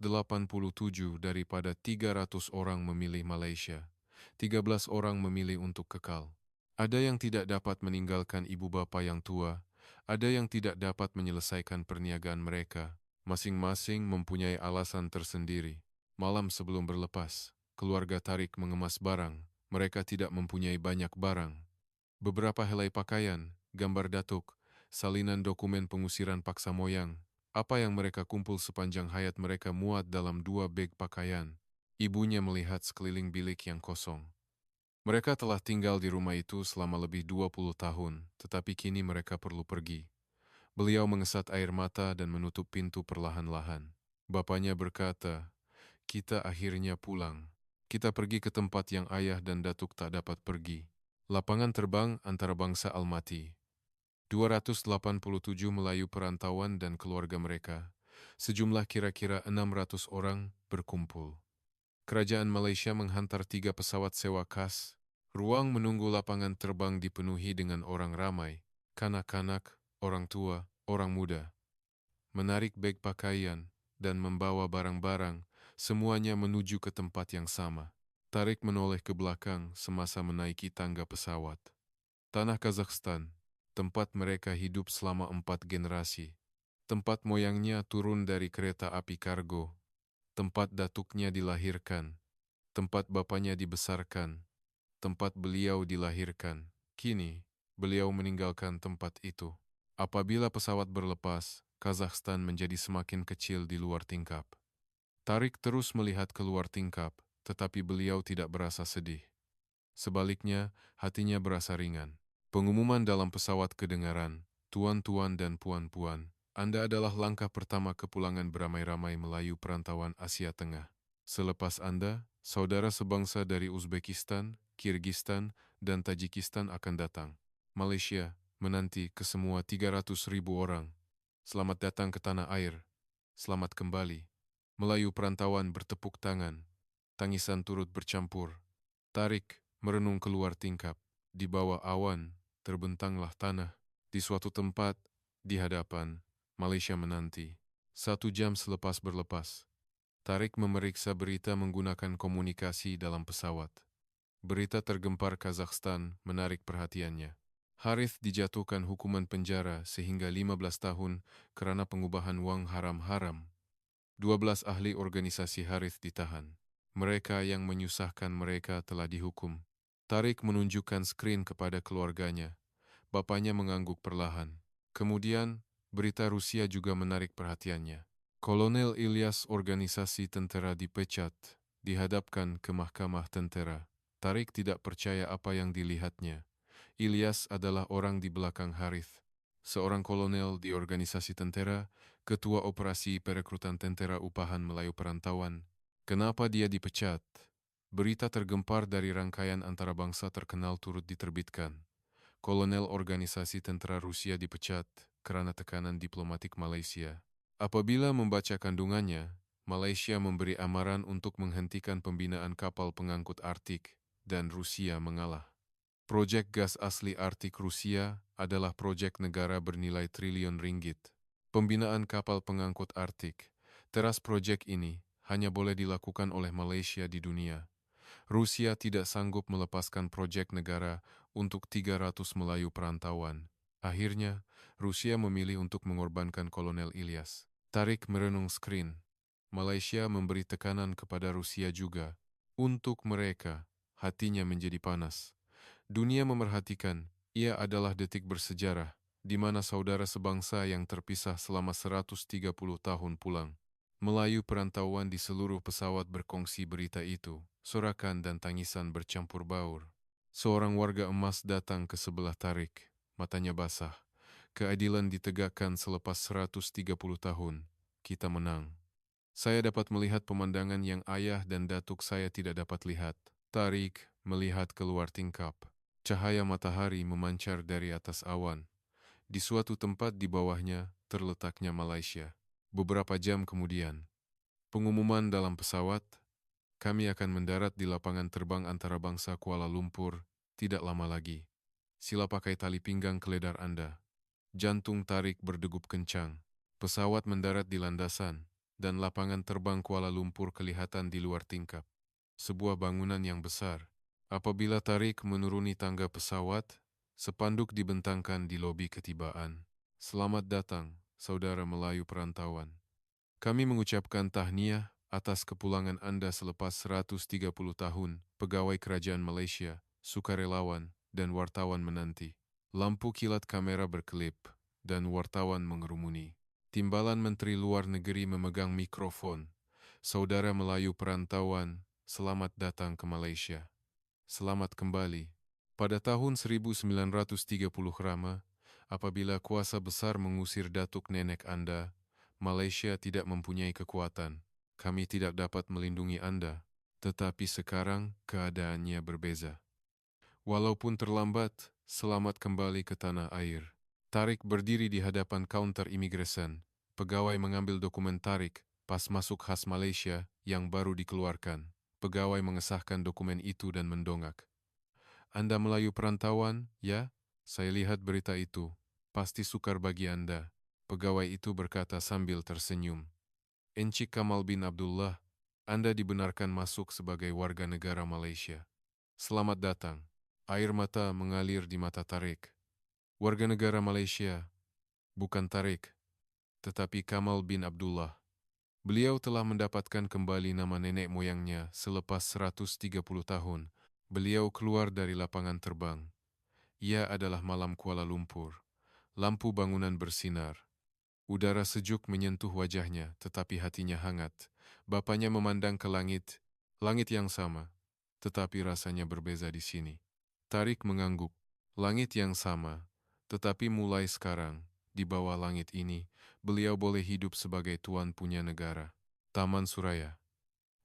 daripada 300 orang memilih Malaysia. 13 orang memilih untuk kekal. Ada yang tidak dapat meninggalkan ibu bapa yang tua. Ada yang tidak dapat menyelesaikan perniagaan mereka. Masing-masing mempunyai alasan tersendiri. Malam sebelum berlepas, keluarga Tarik mengemas barang. Mereka tidak mempunyai banyak barang. Beberapa helai pakaian, gambar datuk, salinan dokumen pengusiran paksa moyang. Apa yang mereka kumpul sepanjang hayat mereka muat dalam 2 beg pakaian. Ibunya melihat sekeliling bilik yang kosong. Mereka telah tinggal di rumah itu selama lebih 20 tahun, tetapi kini mereka perlu pergi. Beliau mengesat air mata dan menutup pintu perlahan-lahan. Bapaknya berkata, "Kita akhirnya pulang. Kita pergi ke tempat yang ayah dan datuk tak dapat pergi. Lapangan terbang antarabangsa Almaty. 287 Melayu perantauan dan keluarga mereka, sejumlah kira-kira 600 orang, berkumpul. Kerajaan Malaysia menghantar 3 pesawat sewa khas. Ruang menunggu lapangan terbang dipenuhi dengan orang ramai, kanak-kanak, orang tua, orang muda. Menarik beg pakaian dan membawa barang-barang, semuanya menuju ke tempat yang sama. Tarik menoleh ke belakang semasa menaiki tangga pesawat. Tanah Kazakhstan, tempat mereka hidup selama 4 generasi. Tempat moyangnya turun dari kereta api kargo. Tempat datuknya dilahirkan. Tempat bapaknya dibesarkan. Tempat beliau dilahirkan. Kini, beliau meninggalkan tempat itu. Apabila pesawat berlepas, Kazakhstan menjadi semakin kecil di luar tingkap. Tarik terus melihat keluar tingkap, tetapi beliau tidak berasa sedih. Sebaliknya, hatinya berasa ringan. Pengumuman dalam pesawat kedengaran, tuan-tuan dan puan-puan, Anda adalah langkah pertama kepulangan beramai-ramai Melayu perantauan Asia Tengah. Selepas Anda, saudara sebangsa dari Uzbekistan, Kirgistan, dan Tajikistan akan datang. Malaysia menanti ke semua 300.000 orang. Selamat datang ke tanah air. Selamat kembali. Melayu perantauan bertepuk tangan. Tangisan turut bercampur. Tarik merenung keluar tingkap. Di bawah awan, terbentanglah tanah. Di suatu tempat, di hadapan, Malaysia menanti. 1 jam selepas berlepas, Tarik memeriksa berita menggunakan komunikasi dalam pesawat. Berita tergempar Kazakhstan menarik perhatiannya. Harith dijatuhkan hukuman penjara sehingga 15 tahun kerana pengubahan wang haram-haram. 12 ahli organisasi Harith ditahan. Mereka yang menyusahkan mereka telah dihukum. Tarik menunjukkan skrin kepada keluarganya. Bapaknya mengangguk perlahan. Kemudian, berita Rusia juga menarik perhatiannya. Kolonel Ilyas organisasi tentera dipecat, dihadapkan ke mahkamah tentera. Tarik tidak percaya apa yang dilihatnya. Ilyas adalah orang di belakang Harith. Seorang kolonel di organisasi tentera, ketua operasi perekrutan tentera upahan Melayu perantauan. Kenapa dia dipecat? Berita tergempar dari rangkaian antarabangsa terkenal turut diterbitkan. Kolonel organisasi tentera Rusia dipecat kerana tekanan diplomatik Malaysia. Apabila membaca kandungannya, Malaysia memberi amaran untuk menghentikan pembinaan kapal pengangkut Arktik dan Rusia mengalah. Projek gas asli Arktik Rusia adalah projek negara bernilai triliun ringgit. Pembinaan kapal pengangkut Arktik, teras projek ini, hanya boleh dilakukan oleh Malaysia di dunia. Rusia tidak sanggup melepaskan projek negara untuk 300 Melayu perantauan. Akhirnya, Rusia memilih untuk mengorbankan Kolonel Ilyas. Tarik merenung skrin. Malaysia memberi tekanan kepada Rusia juga. Untuk mereka, hatinya menjadi panas. Dunia memerhatikan, ia adalah detik bersejarah, di mana saudara sebangsa yang terpisah selama 130 tahun pulang. Melayu perantauan di seluruh pesawat berkongsi berita itu. Sorakan dan tangisan bercampur baur. Seorang warga emas datang ke sebelah Tarik. Matanya basah. Keadilan ditegakkan selepas 130 tahun. Kita menang. Saya dapat melihat pemandangan yang ayah dan datuk saya tidak dapat lihat. Tarik melihat keluar tingkap. Cahaya matahari memancar dari atas awan. Di suatu tempat di bawahnya terletaknya Malaysia. Beberapa jam kemudian, pengumuman dalam pesawat, kami akan mendarat di lapangan terbang antarabangsa Kuala Lumpur tidak lama lagi. Sila pakai tali pinggang keledar Anda. Jantung Tarik berdegup kencang. Pesawat mendarat di landasan, dan lapangan terbang Kuala Lumpur kelihatan di luar tingkap. Sebuah bangunan yang besar. Apabila Tarik menuruni tangga pesawat, sepanduk dibentangkan di lobi ketibaan. Selamat datang, saudara Melayu perantauan. Kami mengucapkan tahniah atas kepulangan Anda selepas 130 tahun, pegawai kerajaan Malaysia, sukarelawan, dan wartawan menanti. Lampu kilat kamera berkelip, dan wartawan mengerumuni. Timbalan Menteri Luar Negeri memegang mikrofon. Saudara Melayu perantauan, selamat datang ke Malaysia. Selamat kembali. Pada tahun 1930 Rama, apabila kuasa besar mengusir datuk nenek Anda, Malaysia tidak mempunyai kekuatan. Kami tidak dapat melindungi Anda, tetapi sekarang keadaannya berbeza. Walaupun terlambat, selamat kembali ke tanah air. Tarik berdiri di hadapan kaunter imigresen. Pegawai mengambil dokumen Tarik, pas masuk khas Malaysia yang baru dikeluarkan. Pegawai mengesahkan dokumen itu dan mendongak. Anda Melayu perantauan, ya? Saya lihat berita itu. Pasti sukar bagi Anda. Pegawai itu berkata sambil tersenyum. Encik Kamal bin Abdullah, Anda dibenarkan masuk sebagai warga negara Malaysia. Selamat datang. Air mata mengalir di mata Tarik. Warga negara Malaysia, bukan Tarik, tetapi Kamal bin Abdullah. Beliau telah mendapatkan kembali nama nenek moyangnya selepas 130 tahun. Beliau keluar dari lapangan terbang. Ia adalah malam Kuala Lumpur. Lampu bangunan bersinar. Udara sejuk menyentuh wajahnya, tetapi hatinya hangat. Bapaknya memandang ke langit, langit yang sama, tetapi rasanya berbeza di sini. Tarik mengangguk. Langit yang sama, tetapi mulai sekarang, di bawah langit ini, beliau boleh hidup sebagai tuan punya negara. Taman Suraya.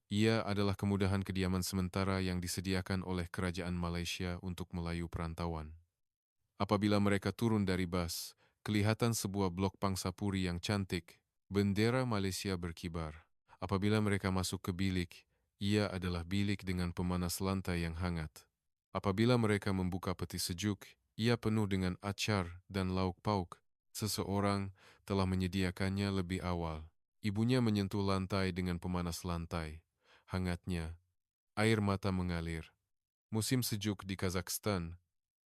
Ia adalah kemudahan kediaman sementara yang disediakan oleh kerajaan Malaysia untuk Melayu perantauan. Apabila mereka turun dari bas, kelihatan sebuah blok pangsapuri yang cantik. Bendera Malaysia berkibar. Apabila mereka masuk ke bilik, ia adalah bilik dengan pemanas lantai yang hangat. Apabila mereka membuka peti sejuk, ia penuh dengan acar dan lauk pauk. Seseorang telah menyediakannya lebih awal. Ibunya menyentuh lantai dengan pemanas lantai. Hangatnya, air mata mengalir. Musim sejuk di Kazakhstan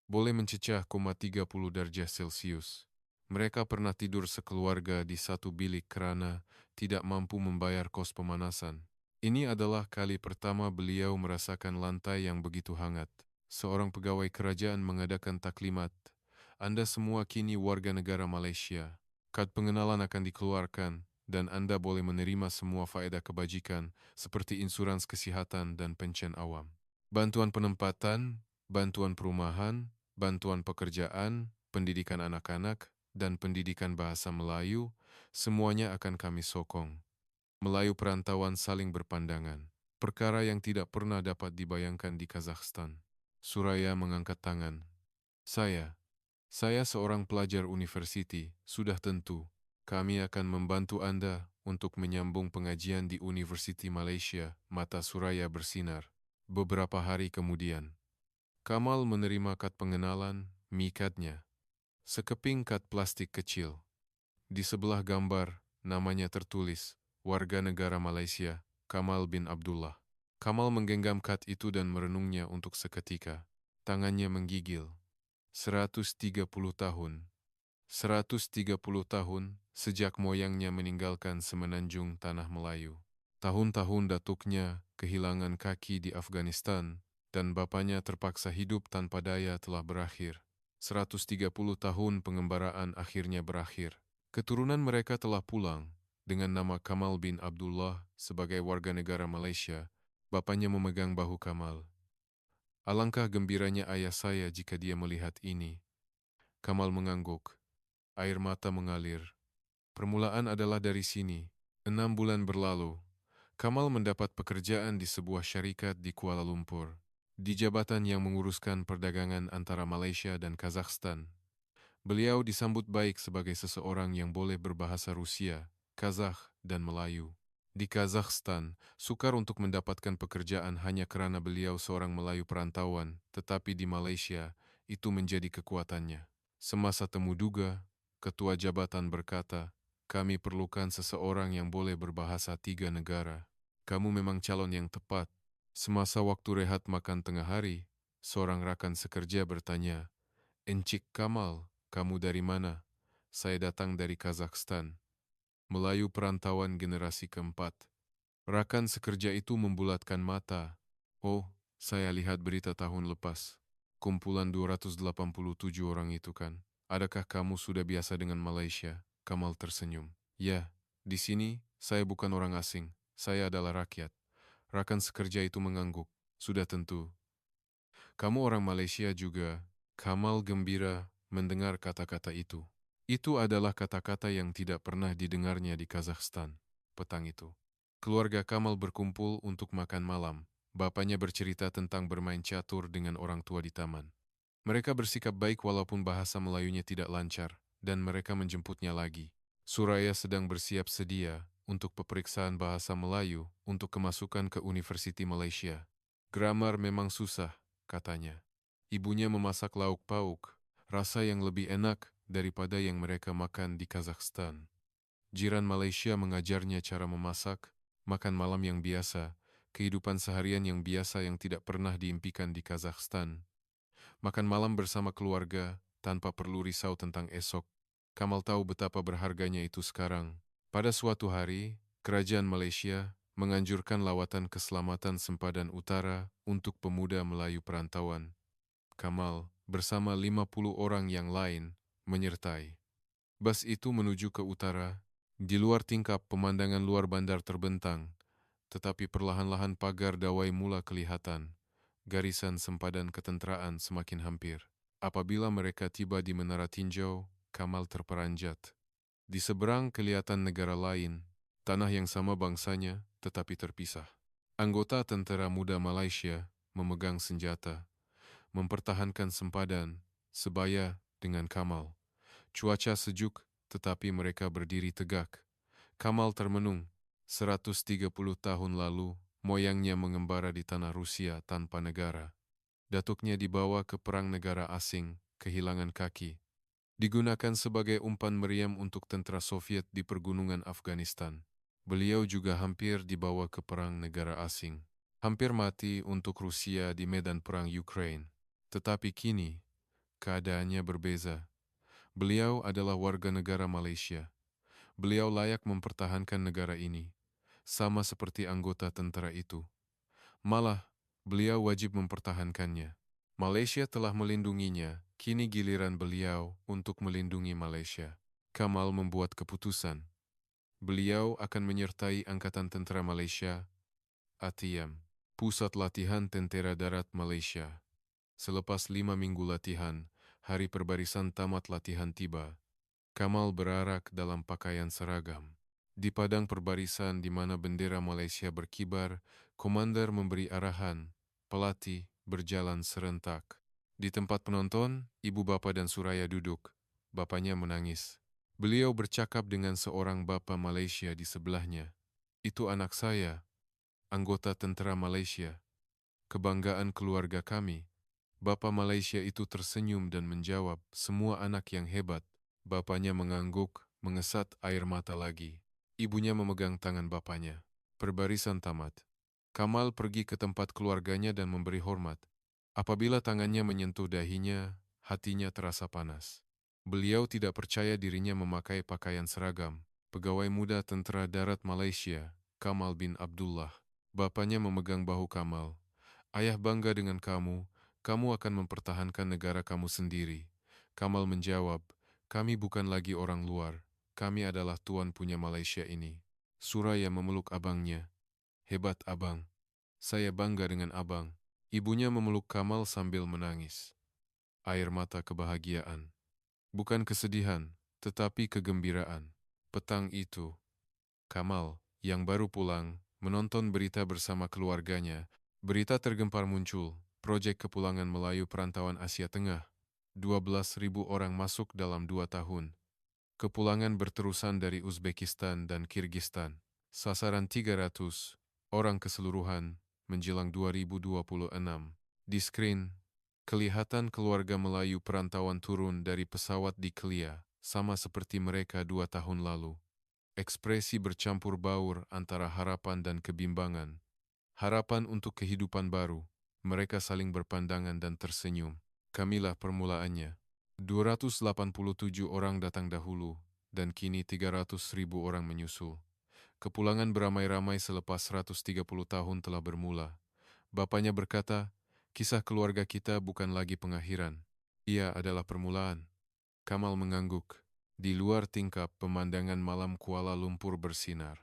boleh mencecah 30 derajat Celcius. Mereka pernah tidur sekeluarga di satu bilik kerana tidak mampu membayar kos pemanasan. Ini adalah kali pertama beliau merasakan lantai yang begitu hangat. Seorang pegawai kerajaan mengadakan taklimat. Anda semua kini warga negara Malaysia. Kad pengenalan akan dikeluarkan dan Anda boleh menerima semua faedah kebajikan seperti insurans kesihatan dan pencen awam. Bantuan penempatan, bantuan perumahan, bantuan pekerjaan, pendidikan anak-anak, dan pendidikan bahasa Melayu, semuanya akan kami sokong. Melayu perantauan saling berpandangan. Perkara yang tidak pernah dapat dibayangkan di Kazakhstan. Suraya mengangkat tangan. Saya seorang pelajar universiti, sudah tentu. Kami akan membantu Anda untuk menyambung pengajian di Universiti Malaysia. Mata Suraya bersinar. Beberapa hari kemudian, Kamal menerima kad pengenalan, mikadnya. Sekeping kad plastik kecil. Di sebelah gambar, namanya tertulis, warga negara Malaysia, Kamal bin Abdullah. Kamal menggenggam kad itu dan merenungnya untuk seketika. Tangannya menggigil. 130 tahun. 130 tahun sejak moyangnya meninggalkan semenanjung tanah Melayu. Tahun-tahun datuknya kehilangan kaki di Afghanistan dan bapaknya terpaksa hidup tanpa daya telah berakhir. 130 tahun pengembaraan akhirnya berakhir. Keturunan mereka telah pulang dengan nama Kamal bin Abdullah sebagai warga negara Malaysia. Bapaknya memegang bahu Kamal. Alangkah gembiranya ayah saya jika dia melihat ini. Kamal mengangguk. Air mata mengalir. Permulaan adalah dari sini. 6 bulan berlalu, Kamal mendapat pekerjaan di sebuah syarikat di Kuala Lumpur, di jabatan yang menguruskan perdagangan antara Malaysia dan Kazakhstan. Beliau disambut baik sebagai seseorang yang boleh berbahasa Rusia, Kazakh, dan Melayu. Di Kazakhstan, sukar untuk mendapatkan pekerjaan hanya kerana beliau seorang Melayu perantauan, tetapi di Malaysia, itu menjadi kekuatannya. Semasa temu duga, ketua jabatan berkata, "Kami perlukan seseorang yang boleh berbahasa 3 negara. Kamu memang calon yang tepat." Semasa waktu rehat makan tengah hari, seorang rakan sekerja bertanya, "Encik Kamal, kamu dari mana?" "Saya datang dari Kazakhstan." Melayu perantauan generasi keempat. Rakan sekerja itu membulatkan mata. "Oh, saya lihat berita tahun lepas. Kumpulan 287 orang itu kan. Adakah kamu sudah biasa dengan Malaysia?" Kamal tersenyum. "Ya, di sini saya bukan orang asing. Saya adalah rakyat." Rakan sekerja itu mengangguk. "Sudah tentu. Kamu orang Malaysia juga." Kamal gembira mendengar kata-kata itu. Itu adalah kata-kata yang tidak pernah didengarnya di Kazakhstan. Petang itu, keluarga Kamal berkumpul untuk makan malam. Bapaknya bercerita tentang bermain catur dengan orang tua di taman. Mereka bersikap baik walaupun bahasa Melayunya tidak lancar, dan mereka menjemputnya lagi. Suraya sedang bersiap sedia untuk peperiksaan bahasa Melayu untuk kemasukan ke Universiti Malaysia. Grammar memang susah, katanya. Ibunya memasak lauk pauk, rasa yang lebih enak daripada yang mereka makan di Kazakhstan. Jiran Malaysia mengajarnya cara memasak, makan malam yang biasa, kehidupan seharian yang biasa yang tidak pernah diimpikan di Kazakhstan. Makan malam bersama keluarga, tanpa perlu risau tentang esok. Kamal tahu betapa berharganya itu sekarang. Pada suatu hari, kerajaan Malaysia menganjurkan lawatan keselamatan sempadan utara untuk pemuda Melayu perantauan. Kamal, bersama 50 orang yang lain, menyertai. Bas itu menuju ke utara. Di luar tingkap, pemandangan luar bandar terbentang, tetapi perlahan-lahan pagar dawai mula kelihatan. Garisan sempadan ketenteraan semakin hampir. Apabila mereka tiba di menara tinjau, Kamal terperanjat. Di seberang kelihatan negara lain, tanah yang sama bangsanya, tetapi terpisah. Anggota tentera muda Malaysia memegang senjata, mempertahankan sempadan, sebaya dengan Kamal. Cuaca sejuk, tetapi mereka berdiri tegak. Kamal termenung. 130 tahun lalu, moyangnya mengembara di tanah Rusia tanpa negara. Datuknya dibawa ke perang negara asing, kehilangan kaki. Digunakan sebagai umpan meriam untuk tentara Soviet di pergunungan Afghanistan. Beliau juga hampir dibawa ke perang negara asing. Hampir mati untuk Rusia di medan perang Ukraine. Tetapi kini, keadaannya berbeza. Beliau adalah warga negara Malaysia. Beliau layak mempertahankan negara ini, sama seperti anggota tentara itu. Malah, beliau wajib mempertahankannya. Malaysia telah melindunginya, kini giliran beliau untuk melindungi Malaysia. Kamal membuat keputusan. Beliau akan menyertai Angkatan Tentera Malaysia, ATM, Pusat Latihan Tentera Darat Malaysia. Selepas 5 minggu latihan, hari perbarisan tamat latihan tiba. Kamal berarak dalam pakaian seragam. Di padang perbarisan di mana bendera Malaysia berkibar, komander memberi arahan, pelatih berjalan serentak. Di tempat penonton, ibu bapa dan suraya duduk. Bapaknya menangis. Beliau bercakap dengan seorang bapa Malaysia di sebelahnya. Itu anak saya, anggota tentera Malaysia. Kebanggaan keluarga kami. Bapa Malaysia itu tersenyum dan menjawab, semua anak yang hebat. Bapaknya mengangguk, mengesat air mata lagi. Ibunya memegang tangan bapaknya. Perbarisan tamat. Kamal pergi ke tempat keluarganya dan memberi hormat. Apabila tangannya menyentuh dahinya, hatinya terasa panas. Beliau tidak percaya dirinya memakai pakaian seragam. Pegawai muda Tentera Darat Malaysia, Kamal bin Abdullah. Bapaknya memegang bahu Kamal. Ayah bangga dengan kamu. Kamu akan mempertahankan negara kamu sendiri. Kamal menjawab, kami bukan lagi orang luar. Kami adalah tuan punya Malaysia ini. Suraya memeluk abangnya. Hebat abang. Saya bangga dengan abang. Ibunya memeluk Kamal sambil menangis. Air mata kebahagiaan. Bukan kesedihan, tetapi kegembiraan. Petang itu, Kamal, yang baru pulang, menonton berita bersama keluarganya. Berita tergempar muncul. Proyek Kepulangan Melayu Perantauan Asia Tengah. 12.000 orang masuk dalam 2 tahun. Kepulangan berterusan dari Uzbekistan dan Kirgistan. Sasaran 300 orang keseluruhan menjelang 2026. Di skrin, kelihatan keluarga Melayu perantauan turun dari pesawat di Kelia, sama seperti mereka 2 tahun lalu. Ekspresi bercampur baur antara harapan dan kebimbangan. Harapan untuk kehidupan baru. Mereka saling berpandangan dan tersenyum. Kamilah permulaannya. 287 orang datang dahulu, dan kini 300.000 orang menyusul. Kepulangan beramai-ramai selepas 130 tahun telah bermula. Bapaknya berkata, kisah keluarga kita bukan lagi pengakhiran. Ia adalah permulaan. Kamal mengangguk. Di luar tingkap, pemandangan malam Kuala Lumpur bersinar.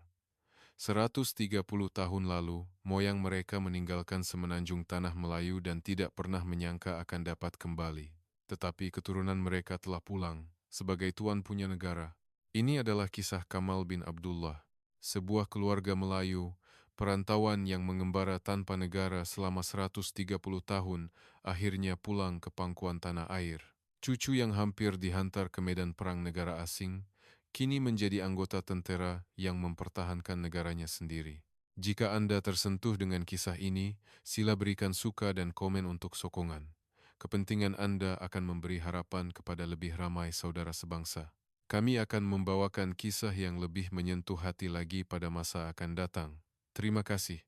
130 tahun lalu, moyang mereka meninggalkan semenanjung tanah Melayu dan tidak pernah menyangka akan dapat kembali. Tetapi keturunan mereka telah pulang, sebagai tuan punya negara. Ini adalah kisah Kamal bin Abdullah, sebuah keluarga Melayu, perantauan yang mengembara tanpa negara selama 130 tahun, akhirnya pulang ke pangkuan tanah air. Cucu yang hampir dihantar ke medan perang negara asing, kini menjadi anggota tentera yang mempertahankan negaranya sendiri. Jika Anda tersentuh dengan kisah ini, sila berikan suka dan komen untuk sokongan. Kepentingan Anda akan memberi harapan kepada lebih ramai saudara sebangsa. Kami akan membawakan kisah yang lebih menyentuh hati lagi pada masa akan datang. Terima kasih.